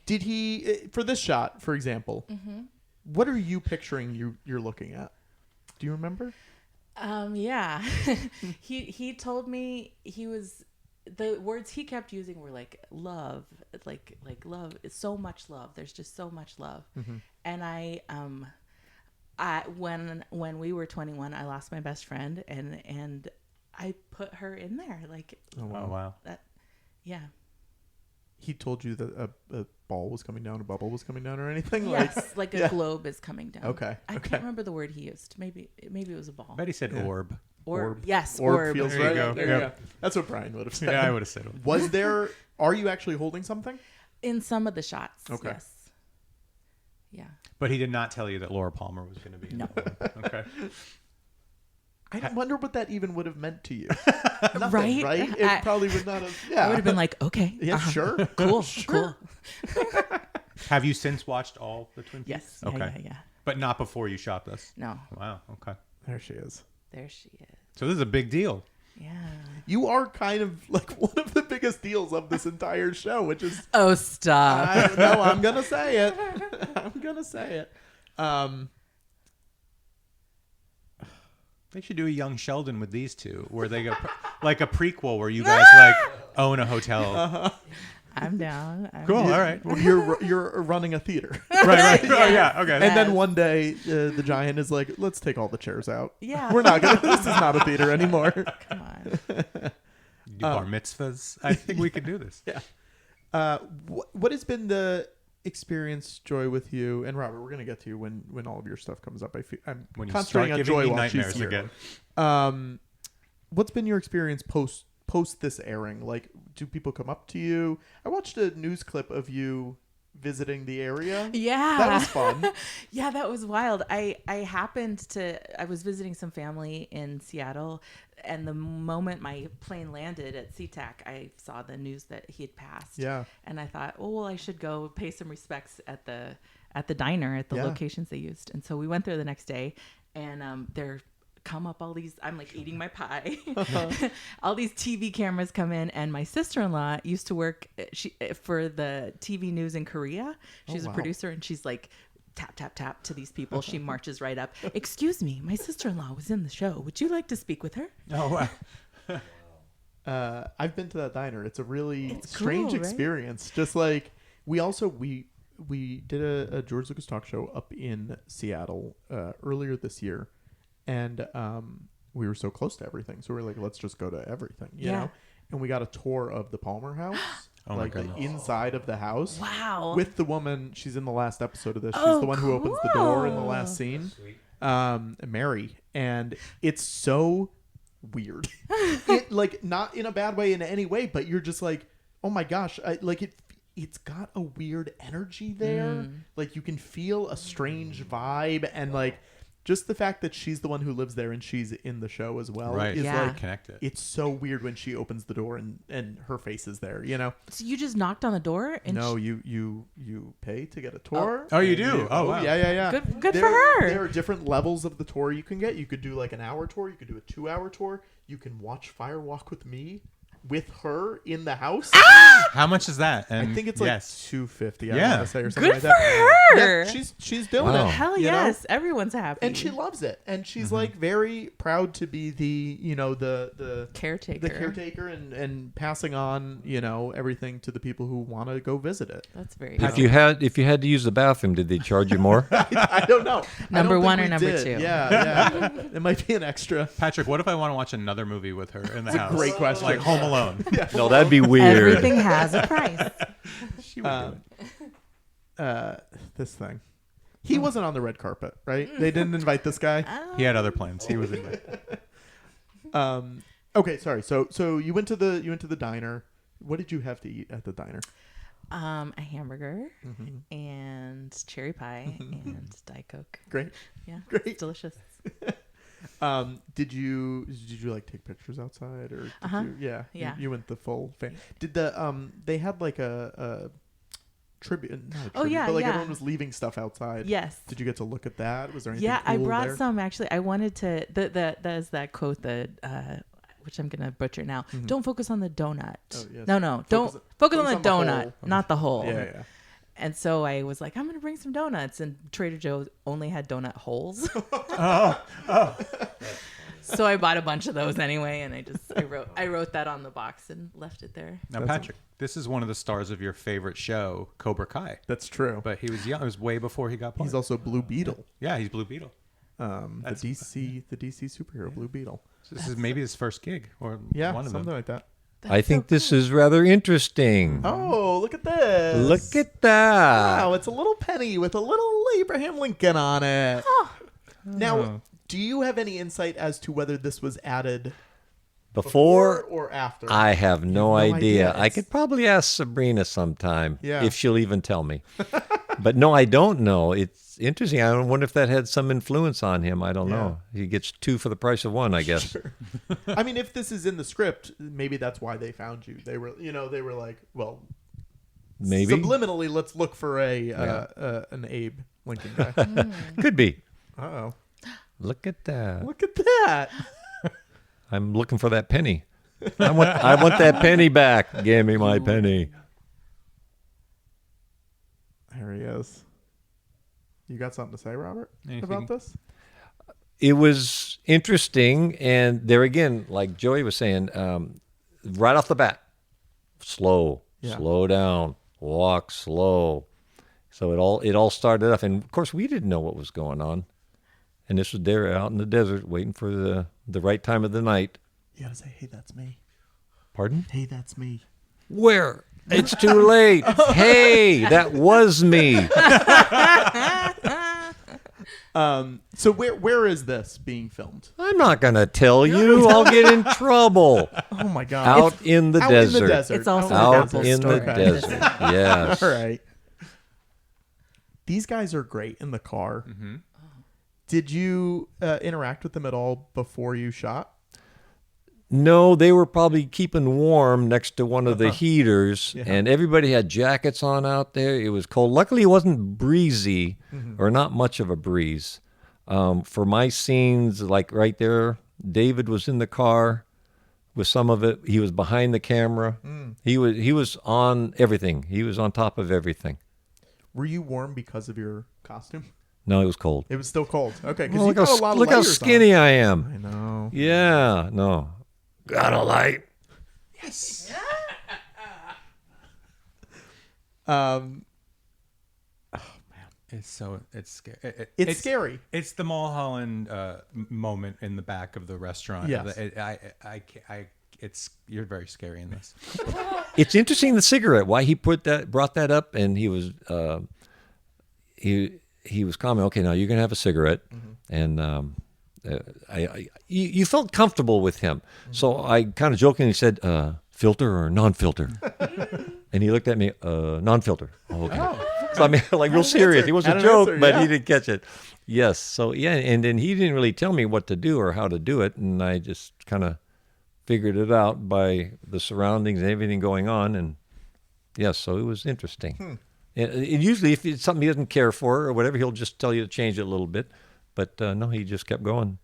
did he, for this shot, for example, what are you picturing you're looking at? Do you remember? Yeah. he told me the words he kept using were like love, like love. It's so much love. There's just so much love. And I when we were 21, I lost my best friend, and I put her in there. Like, Oh wow. that, yeah. He told you that a ball was coming down, a bubble was coming down, or anything? Yes, like a yeah. globe is coming down. Okay, I okay. can't remember the word he used. Maybe it was a ball. I bet he said Yeah. orb. Orb. Yes, Orb orb. feels There you right. go. There Yep. you go. That's what Brian would have said. Yeah, I would have said orb. Was there? Are you actually holding something? In some of the shots. Okay. Yes. Yeah. But he did not tell you that Laura Palmer was going to be in No. the film. Okay. I wonder what that even would have meant to you. Nothing, Right? right? It probably would not have. Yeah. I would have been like, okay. Yeah, sure. Cool. Sure. Cool. Have you since watched all the Twin Peaks? Yes. Yeah, Okay. yeah. But not before you shot this? No. Wow. Okay. There she is. There she is. So this is a big deal. Yeah. You are kind of like one of the biggest deals of this entire show, which is. Oh, stop. I don't know. I'm gonna say it. I'm gonna say it. They should do a Young Sheldon with these two, where they go like a prequel where you guys like own a hotel. I'm down. Cool. All right. You're running a theater, Right. Oh, yeah. Okay. and then one day the giant is like, "Let's take all the chairs out. Yeah. We're not gonna. This is not a theater anymore." Come on. Do bar mitzvahs. I think we could do this. Yeah. What has been the experience, Joy, with you and Robert? We're gonna get to you when all of your stuff comes up. I'm When you concentrating start on giving Joy me while she's nightmares here. again. What's been your experience post this airing? Like, do people come up to you? I watched a news clip of you visiting the area. Yeah. That was fun. Yeah, that was wild. I was visiting some family in Seattle, and the moment my plane landed at SeaTac, I saw the news that he had passed. Yeah. And I thought, oh, well, I should go pay some respects at the diner at the Yeah. locations they used. And so we went there the next day, and they're come up all these, I'm like eating my pie. All these TV cameras come in, and my sister-in-law used to work for the TV news in Korea. She's a producer, and she's like, tap, tap, tap to these people. She marches right up. Excuse me, my sister-in-law was in the show. Would you like to speak with her? Oh, wow. I've been to that diner. It's a really strange cool, right? experience. Just like we did a George Lucas talk show up in Seattle earlier this year, and we were so close to everything. So we were like, let's just go to everything, you know? And we got a tour of the Palmer House, like the inside of the house. Wow. With the woman, she's in the last episode of this. She's the one who opens the door in the last scene. Mary. And it's so weird. It like not in a bad way in any way, but you're just like, oh my gosh, it's got a weird energy there. Like you can feel a strange vibe, and like just the fact that she's the one who lives there and she's in the show as well is like connected. It's so weird when she opens the door and her face is there, you know. So you just knocked on the door? And no, you pay to get a tour. Oh, you do? Oh, wow. Yeah. Good for her. There are different levels of the tour you can get. You could do like an hour tour. You could do a 2-hour tour. You can watch Fire Walk with Me with her in the house. How much is that? And I think it's like $250. I Yeah. want to say or something Good like for that. her. Yeah, she's doing Wow. it. Hell you know? yes. Everyone's happy. And she loves it, and she's like very proud to be the the caretaker. and passing on everything to the people who want to go visit it. That's very If you had to use the bathroom, did they charge you more? I don't know. Number I don't one think or we number did. two? Yeah. It might be an extra. Patrick, what if I want to watch another movie with her in the house? Great question. Like Home Alone. No, that'd be weird. Everything has a price. She would do it. This thing. He wasn't on the red carpet, right? They didn't invite this guy. He had other plans. He was in there. Okay, sorry. So you went to the diner. What did you have to eat at the diner? A hamburger and cherry pie and Diet Coke. Great. Yeah, Great. it's delicious. Did you like take pictures outside or did you, Yeah. you went the full fan? Did they had like a tribute? Not a tribute, yeah, but like yeah. everyone was leaving stuff outside. Yes. Did you get to look at that? Was there anything? Yeah, I cool brought there? some actually. I wanted to. There's that quote that which I'm gonna butcher now. Don't focus on the donut. Oh, yes. No. Don't focus on the donut, hole. not the hole. Yeah. And so I was like, I'm gonna bring some donuts, and Trader Joe's only had donut holes. So I bought a bunch of those anyway, and I wrote that on the box and left it there. Now, Patrick, this is one of the stars of your favorite show, Cobra Kai. That's true. But he was young. It was way before he got part. He's also Blue Beetle. Yeah, he's Blue Beetle. The DC superhero Blue Beetle. So this is maybe his first gig, or Yeah, one of something them. like that. I think this is rather interesting. Oh, look at this! Look at that. Wow, it's a little penny with a little Abraham Lincoln on it. Now, do you have any insight as to whether this was added Before or after? I have no idea. I It's- could probably ask Sabrina sometime Yeah. if she'll even tell me. But no, I don't know. It's interesting. I wonder if that had some influence on him. I don't know. He gets 2 for the price of 1, I guess. Sure. I mean, if this is in the script, maybe that's why they found you. They were like, well, Maybe. subliminally, let's look for an Abe Lincoln guy. Could be. Uh-oh. Look at that. Look at that. I'm looking for that penny. I want that penny back. Give me my penny. There he is. You got something to say, Robert, Anything? about this? It was interesting, and there again, like Joey was saying, right off the bat, slow down, walk slow. So it all started off, and of course we didn't know what was going on, and this was there out in the desert, waiting for the right time of the night. You gotta say, "Hey, that's me." Pardon? Hey, that's me. Where? It's too late. Hey, that was me. So where is this being filmed? I'm not gonna tell you. I'll get in trouble. Oh my God! Out in the desert. It's also Out an in Apple the story. desert. Yes. All right. These guys are great in the car. Mm-hmm. Did you interact with them at all before you shot? No, they were probably keeping warm next to one of the heaters, Yeah. and everybody had jackets on out there. It was cold. Luckily, it wasn't breezy or not much of a breeze. For my scenes, like right there, David was in the car with some of it. He was behind the camera. He was on everything. He was on top of everything. Were you warm because of your costume? No, it was cold. It was still cold. Okay, because Well, you got a lot of look how layers skinny on. I am. I know. Yeah, no. Got a light. Yes. Oh man, It's scary. it's scary. It's the Mulholland moment in the back of the restaurant. Yes. You're very scary in this. It's interesting, the cigarette. Why he brought that up, and he was he was commenting. Okay, now you're gonna have a cigarette, and you felt comfortable with him. So I kind of jokingly said, "Filter or non-filter?" And he looked at me, "Non-filter." Oh, okay. So I mean, like real serious. It was a joke, but he didn't catch it. Yes. So yeah, and then he didn't really tell me what to do or how to do it, and I just kind of figured it out by the surroundings and everything going on, and yes, so it was interesting. And usually, if it's something he doesn't care for or whatever, he'll just tell you to change it a little bit. But no, he just kept going.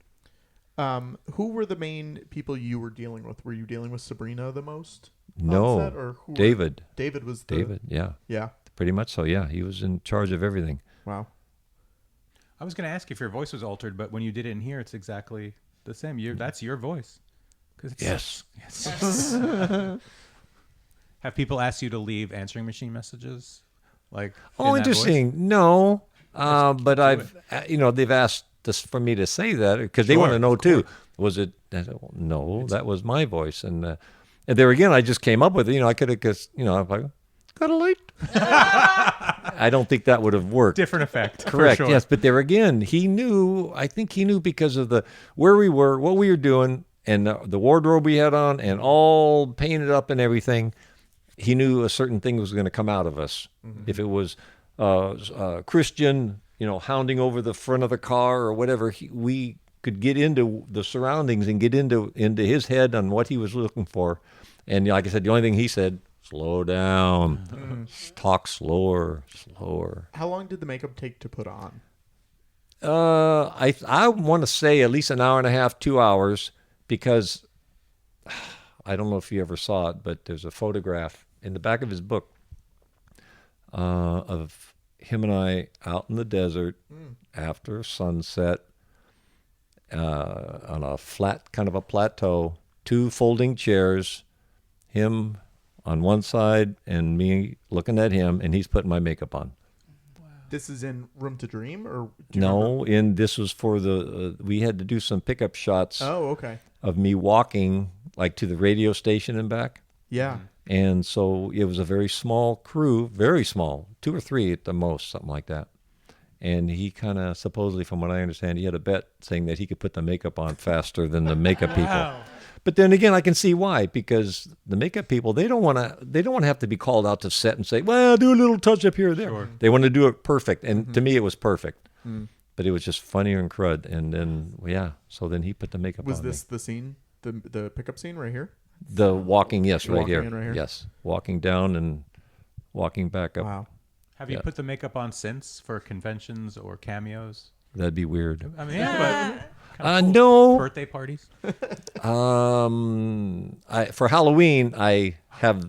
Who were the main people you were dealing with? Were you dealing with Sabrina the most? No, on set, or who David. David was David, yeah. Yeah. Pretty much so, yeah. He was in charge of everything. Wow. I was going to ask if your voice was altered, but when you did it in here, it's exactly the same. That's your voice. Yes. Have people asked you to leave answering machine messages? Like, Oh, in that voice? interesting. No, but they've asked this for me to say that because they want to know too. Was it? No, that was my voice, and there again, I just came up with it. I could have just, I'm like, got a light. I don't think that would have worked. Different effect. Correct. For sure. Yes, but there again, he knew. I think he knew because of where we were, what we were doing, and the wardrobe we had on, and all painted up and everything. He knew a certain thing was going to come out of us. If it was Christian, hounding over the front of the car or whatever, we could get into the surroundings and get into his head on what he was looking for. And like I said, the only thing he said, slow down, talk slower. How long did the makeup take to put on? I want to say at least an hour and a half, 2 hours, because I don't know if you ever saw it, but there's a photograph in the back of his book of him and I out in the desert after sunset on a flat kind of a plateau, 2 folding chairs, him on one side and me looking at him, and he's putting my makeup on. This is in Room to Dream, or do you remember? No, this was for we had to do some pickup shots Oh, okay. of me walking like to the radio station and back. Yeah. And so it was a very small crew, very small, 2 or 3 at the most, something like that. And he kind of, supposedly from what I understand, he had a bet saying that he could put the makeup on faster than the makeup people. But then again, I can see why, because the makeup people, they don't want to have to be called out to set and say, well, do a little touch up here or there. Sure. They want to do it perfect. And to me, it was perfect. But it was just funnier and crud. And then, so then he put the makeup on. Was this the scene, the pickup scene right here? The walking, yes, right Walking here. in right here? Yes, walking down and walking back up. Wow. Have you put the makeup on since for conventions or cameos? That'd be weird. I mean, but No. birthday parties. For Halloween, I have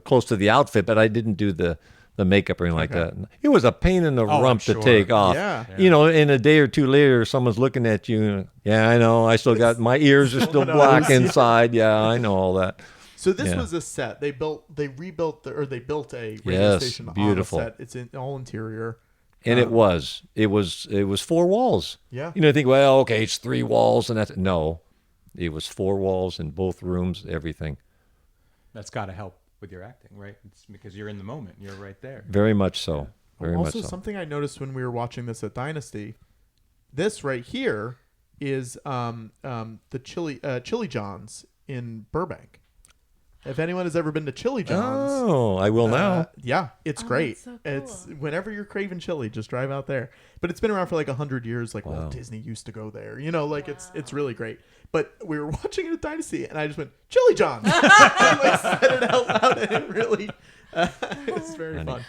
close to the outfit, but I didn't do the makeup or anything like that. It was a pain in the rump to sure. take off. Yeah. In a day or two later, someone's looking at you. Yeah, I know. I still got my ears are still black inside. Yeah, I know all that. So this was a set. They built a radio Yes, station beautiful. on a set. It's all interior. And it was 4 walls. Yeah. You think, well, okay, it's 3 walls and that's no. It was 4 walls in both rooms, everything. That's got to help with your acting, right? It's because you're in the moment. You're right there. Very much so. Very Also, much so. something I noticed when we were watching this at Dynasty, this right here is the Chili John's in Burbank. If anyone has ever been to Chili John's, I will now. yeah, it's great. that's so cool. It's whenever you're craving chili, just drive out there. But it's been around for like 100 years. Like, well, Disney used to go there. It's really great. But we were watching it at Dynasty, and I just went Chili John's. I said it out loud, and it really, it's very fun.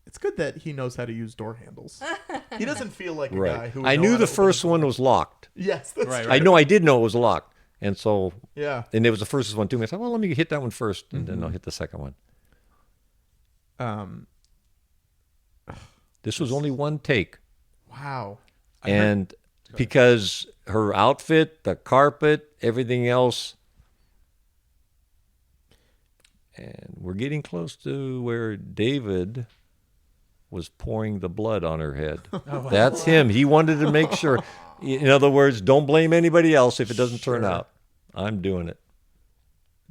It's good that he knows how to use door handles. He doesn't feel like a guy Right. who would I know knew how the to open first a one door. was locked. Yes, that's Right, true. right. I did know it was locked. And so, Yeah. and it was the first one too. I thought, well, let me hit that one first, and then I'll hit the second one. This was only one take. Wow. And because her outfit, the carpet, everything else, and we're getting close to where David was pouring the blood on her head. That's him. He wanted to make sure. In other words, don't blame anybody else if it doesn't turn out. I'm doing it.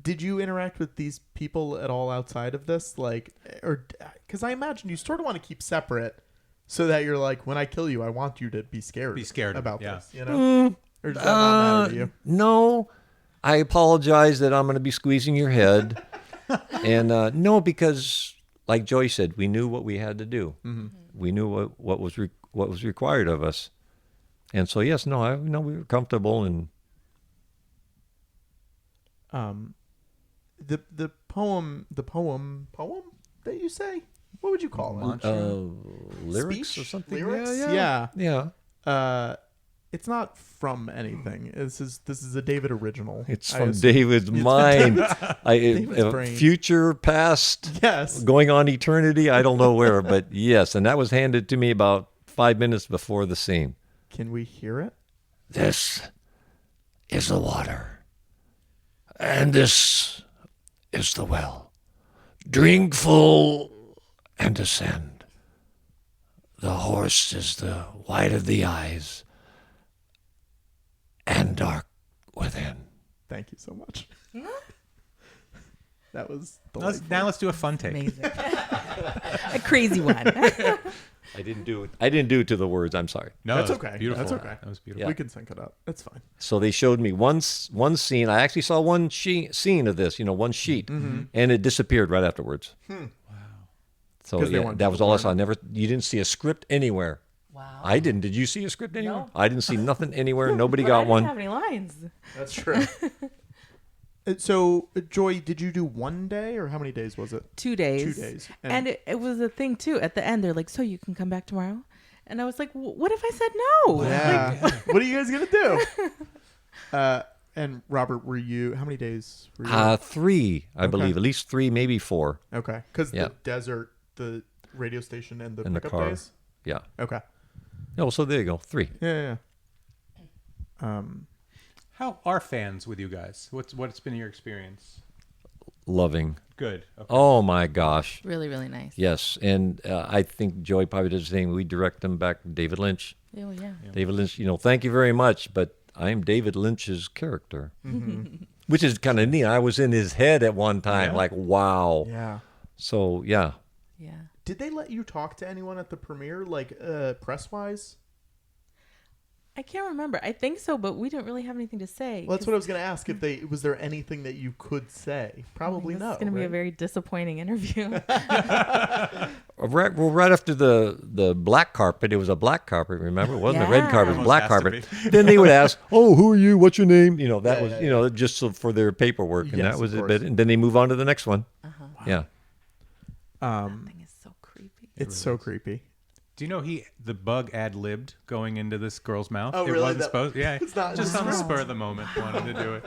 Did you interact with these people at all outside of this? Like, or because I imagine you sort of want to keep separate so that you're like, when I kill you, I want you to be scared. About yeah. this, you know? Or does that not matter to you? No, I apologize that I'm going to be squeezing your head. And no, because like Joy said, we knew what we had to do. We knew what was required of us. And so, yes, no, we were comfortable. And the poem that you say, what would you call it? lyrics Speech? or something. Lyrics? Yeah. It's not from anything. This is a David original. It's I from assume. David's mind. David's brain. Future, past, Yes. going on eternity. I don't know where, but yes. And that was handed to me about 5 minutes before the scene. Can we hear it? This is the water, and this is the well. Drink full and ascend. The horse is the white of the eyes and dark within. Thank you so much. That was Now let's do a fun take. Amazing. A crazy one. I didn't do it to the words. I'm sorry. No, That's that was okay. Beautiful. That's okay. That was beautiful. Yeah. We can sync it up. It's fine. So they showed me one scene. I actually saw one scene of this, one sheet, and it disappeared right afterwards. Wow. So 'Cause they yeah, wanted that people was all I to saw. You didn't see a script anywhere. Wow. I didn't. Did you see a script anywhere? No. I didn't see nothing anywhere. Nobody But I got didn't one. have any lines. That's true. So, Joy, did you do one day or how many days was it? 2 days. 2 days. And it was a thing, too. At the end, they're like, so you can come back tomorrow? And I was like, what if I said no? Yeah. What are you guys going to do? And Robert, how many days were you? 3, I believe. At least 3, maybe 4. Okay. Because yeah. the desert, the radio station, and the In the pickup car. days? Yeah. Okay. Oh, so there you go. 3. Yeah. How are fans with you guys? What's been your experience? Loving. Good. Okay. Oh, my gosh. Really, really nice. Yes. And I think Joey probably does the same. We direct them back to David Lynch. Oh, yeah. David Lynch, thank you very much, but I'm David Lynch's character, which is kind of neat. I was in his head at one time, like, wow. Yeah. So, yeah. Yeah. Did they let you talk to anyone at the premiere, like press-wise? I can't remember. I think so, but we didn't really have anything to say. Well, that's what I was going to ask. Was there anything that you could say? Probably no. It's going to be a right? very disappointing interview. Right after the black carpet, it was a black carpet, remember? It wasn't a red Yeah. carpet, it was a black Almost has carpet. to Then they would ask, oh, who are you? What's your name? That was, yeah. just for their paperwork. And Yes, that was of it. course. But, and then they move on to the next one. Yeah. That thing is so creepy. It's so creepy. Do you know the bug ad-libbed going into this girl's mouth? Oh, It really? wasn't supposed. Yeah, It's not- just on the Wow. spur of the moment wanted to do it.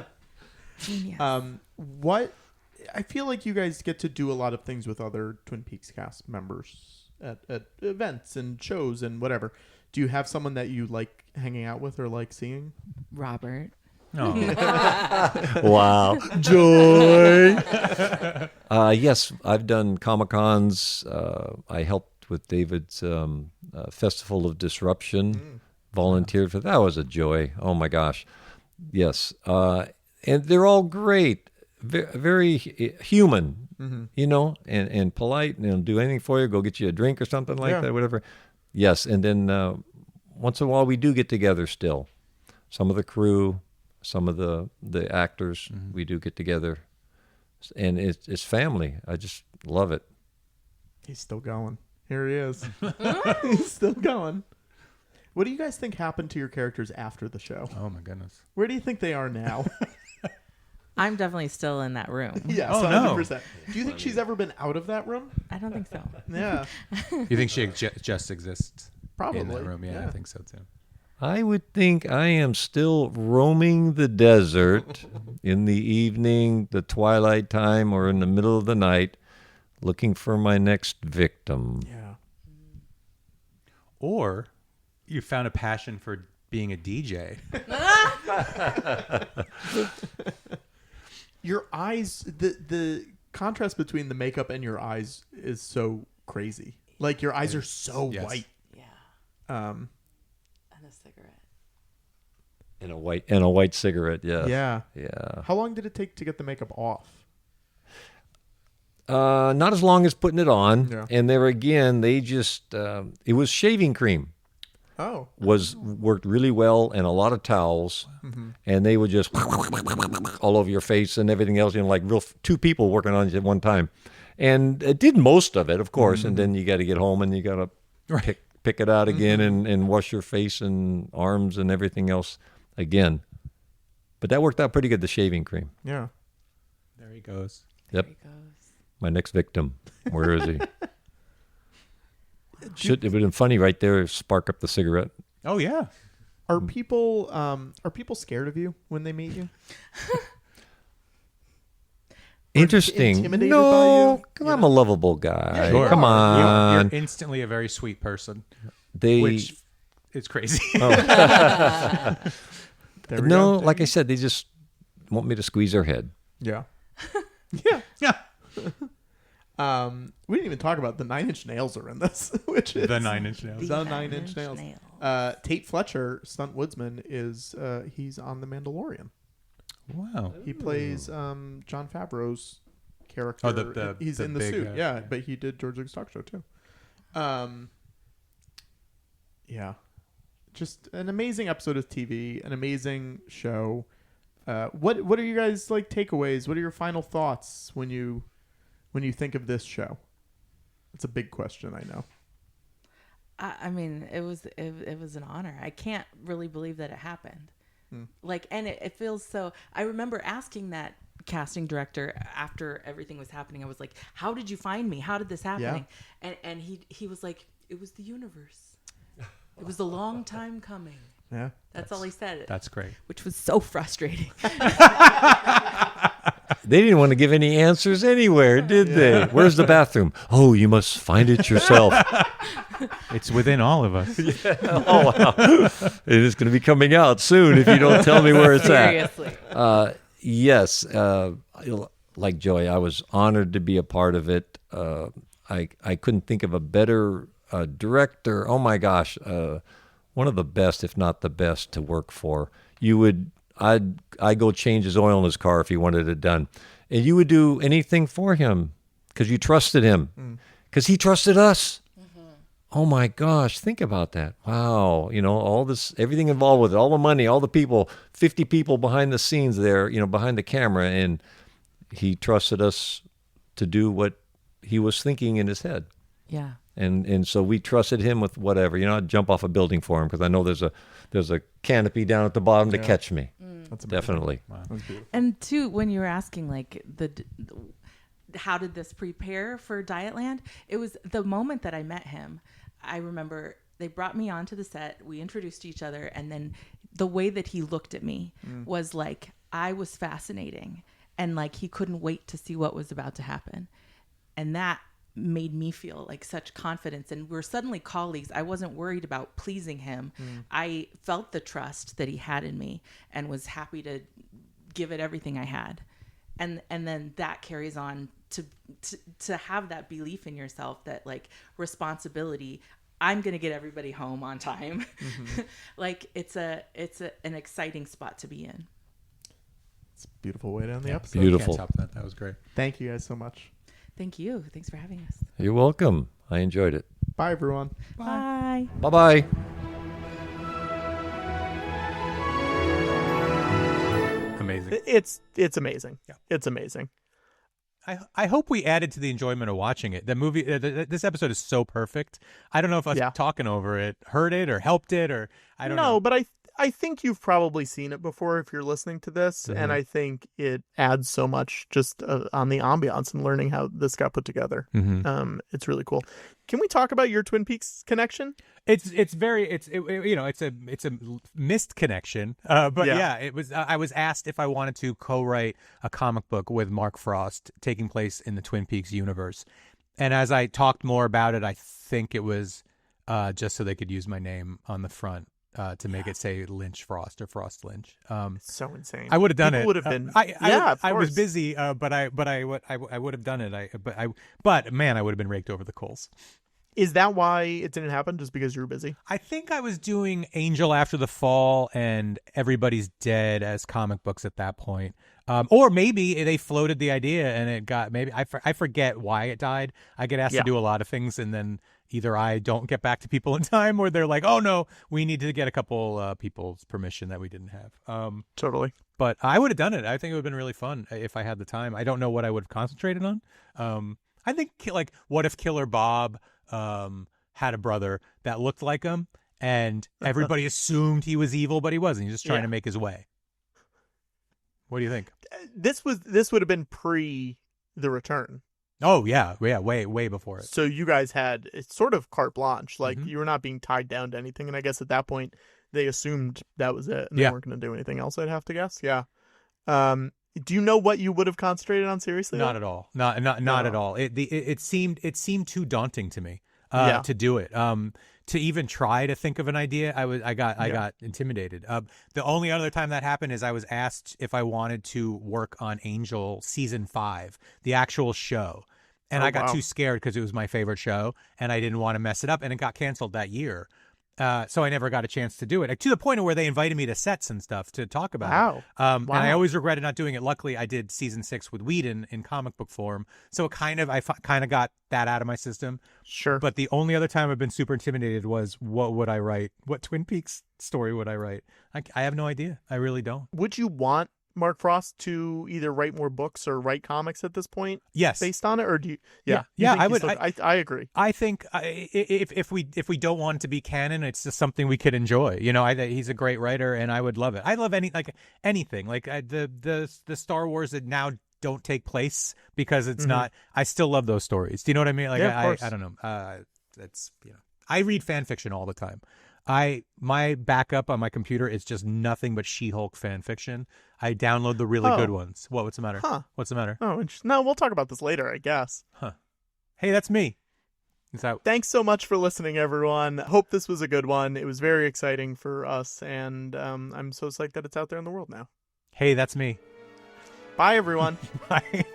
Genius. What I feel like you guys get to do a lot of things with other Twin Peaks cast members at events and shows and whatever. Do you have someone that you like hanging out with or like seeing? Robert. No. Wow. Joy. Yes, I've done Comic-Cons. I helped with David's Festival of Disruption. Volunteered for that. That was a joy. Oh, my gosh. Yes. And they're all great. Very human, and polite, and they'll do anything for you. Go get you a drink or something like that, whatever. Yes. And then once in a while we do get together still. Some of the crew, some of the actors, we do get together. And it's family. I just love it. He's still going. Here he is. He's still going. What do you guys think happened to your characters after the show? Oh my goodness. Where do you think they are now? I'm definitely still in that room. Yes, Oh, no. 100%. Do you think she's ever been out of that room? I don't think so. Yeah, You think she just exists probably. in that room? Yeah, I think so too. I would think I am still roaming the desert in the evening, the twilight time, or in the middle of the night, looking for my next victim. Yeah. Or you found a passion for being a DJ. Your eyes, the contrast between the makeup and your eyes is so crazy. Like your eyes are so Yes. white. Yeah. Um, And a cigarette. And a white cigarette, yes. yeah. Yeah. How long did it take to get the makeup off? Not as long as putting it on. Yeah. And there again, they just it was shaving cream. Oh. Worked really well, and a lot of towels, and they would just all over your face and everything else. Like two people working on it at one time, and it did most of it, of course. And then you got to get home and you got to pick it out again and wash your face and arms and everything else again. But that worked out pretty good. The shaving cream. Yeah. There he goes. Yep, There he goes. my next victim. Where is he? It would have been funny right there. Spark up the cigarette. Oh yeah. Are people scared of you when they meet you? Interesting. Intimidated no, by you? 'cause I'm a lovable guy. Sure. Come on. You're instantly a very sweet person, They which is crazy. There we no, go. like I said, they just want me to squeeze their head. Yeah. Yeah. Yeah. We didn't even talk about the 9 Inch Nails are in this, which is The 9 Inch Nails. The 9 Inch Nails. Tate Fletcher, stunt woodsman, is he's on The Mandalorian. Wow. He plays John Favreau's character. Oh, he's the in the big, suit. Yeah, but he did George Lucas Talk Show too. Yeah, just an amazing episode of TV, an amazing show. What are you guys like takeaways? What are your final thoughts when you think of this show? It's a big question, I know. I mean, it was an honor. I can't really believe that it happened. Like, and it feels so. I remember asking that casting director after everything was happening. I was like, "How did you find me? How did this happen?" And he was like, "It was the universe. It was a long time coming." Yeah, That's all he said. That's great. Which was so frustrating. They didn't want to give any answers anywhere, did they? Where's the bathroom? Oh, you must find it yourself. It's within all of us. Oh, wow. It is going to be coming out soon if you don't tell me where it's at. Seriously. Yes. Like Joey, I was honored to be a part of it. I couldn't think of a better director. Oh, my gosh. One of the best, if not the best, to work for. I'd go change his oil in his car if he wanted it done. And you would do anything for him because you trusted him. Because he trusted us. Oh my gosh, think about that. Wow. All this, everything involved with it, all the money, all the people, 50 people behind the scenes there, behind the camera. And he trusted us to do what he was thinking in his head. Yeah. And so we trusted him with whatever. I'd jump off a building for him because I know there's a canopy down at the bottom to catch me. that's amazing. Definitely. That's beautiful. And two, when you were asking like how did this prepare for Dietland? It was the moment that I met him. I remember they brought me onto the set. We introduced each other, and then the way that he looked at me was like I was fascinating, and like he couldn't wait to see what was about to happen, and that made me feel like such confidence. And we're suddenly colleagues. I wasn't worried about pleasing him. I felt the trust that he had in me, and was happy to give it everything I had. And then that carries on to have that belief in yourself that like responsibility. I'm going to get everybody home on time. Like it's an exciting spot to be in. It's a beautiful way to end the episode. Beautiful. Can't top that. That was great. Thank you guys so much. Thank you. Thanks for having us. You're welcome. I enjoyed it. Bye, everyone. Bye. Bye-bye. Amazing. It's amazing. Yeah. It's amazing. I hope we added to the enjoyment of watching it. The movie, this episode is so perfect. I don't know if us Yeah. talking over it hurt it or helped it, or I don't know. No, but I think you've probably seen it before if you're listening to this, and I think it adds so much just on the ambiance and learning how this got put together. It's really cool. Can we talk about your Twin Peaks connection? It's a missed connection, but yeah, it was. I was asked if I wanted to co-write a comic book with Mark Frost taking place in the Twin Peaks universe, and as I talked more about it, I think it was just so they could use my name on the front. To make it say Lynch Frost or Frost Lynch. It's so insane. I would have done it. Would have been. I was busy, but I would have done it. But man, I would have been raked over the coals. Is that why it didn't happen? Just because you were busy? I think I was doing Angel After the Fall and Everybody's Dead as comic books at that point. Or maybe they floated the idea and it got, maybe I forget why it died. I get asked to do a lot of things and then either I don't get back to people in time or they're like, oh no, we need to get a couple people's permission that we didn't have. Totally. But I would have done it. I think it would have been really fun if I had the time. I don't know what I would have concentrated on. I think like what if Killer Bob had a brother that looked like him and everybody assumed he was evil, but he wasn't. He was just trying to make his way. What do you think? This would have been pre The Return. Oh yeah, way before it. So you guys had it's sort of carte blanche, like you were not being tied down to anything. And I guess at that point they assumed that was it, and they weren't going to do anything else. I'd have to guess. Yeah. Do you know what you would have concentrated on? Seriously? Not at all. Not at all. It seemed too daunting to me to do it. To even try to think of an idea, I got intimidated. The only other time that happened is I was asked if I wanted to work on Angel season 5, the actual show. And I got too scared because it was my favorite show and I didn't want to mess it up, and it got canceled that year. So I never got a chance to do it, to the point where they invited me to sets and stuff to talk about it. And I always regretted not doing it. Luckily, I did season 6 with Whedon in comic book form, so I kind of got that out of my system. Sure. But the only other time I've been super intimidated was what would I write? What Twin Peaks story would I write? I have no idea. I really don't. Would you want Mark Frost to either write more books or write comics at this point? Yes. Based on it, or do you? Yeah, I would. I agree. I think if we don't want it to be canon, it's just something we could enjoy. You know, he's a great writer, and I would love it. I love anything like the Star Wars that now don't take place because it's not. I still love those stories. Do you know what I mean? Like I don't know. It's I read fan fiction all the time. My backup on my computer is just nothing but She-Hulk fan fiction. I download the really good ones. What's the matter? What's the matter? Oh, no, we'll talk about this later, I guess. Hey, that's me. It's out. Thanks so much for listening, everyone. Hope this was a good one. It was very exciting for us, and I'm so psyched that it's out there in the world now. Hey, that's me. Bye, everyone. Bye.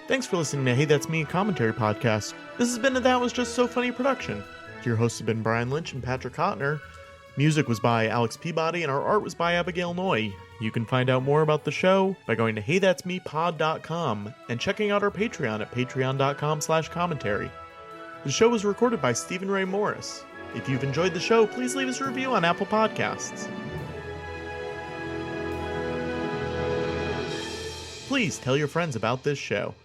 Thanks for listening to Hey, That's Me, Commentary Podcast. This has been a That Was Just So Funny production. Your hosts have been Brian Lynch and Patrick Hotner. Music was by Alex Peabody, and our art was by Abigail Noy. You can find out more about the show by going to HeyThat'sMePod.com and checking out our Patreon at patreon.com/commentary. The show was recorded by Stephen Ray Morris. If you've enjoyed the show, please leave us a review on Apple Podcasts. Please tell your friends about this show.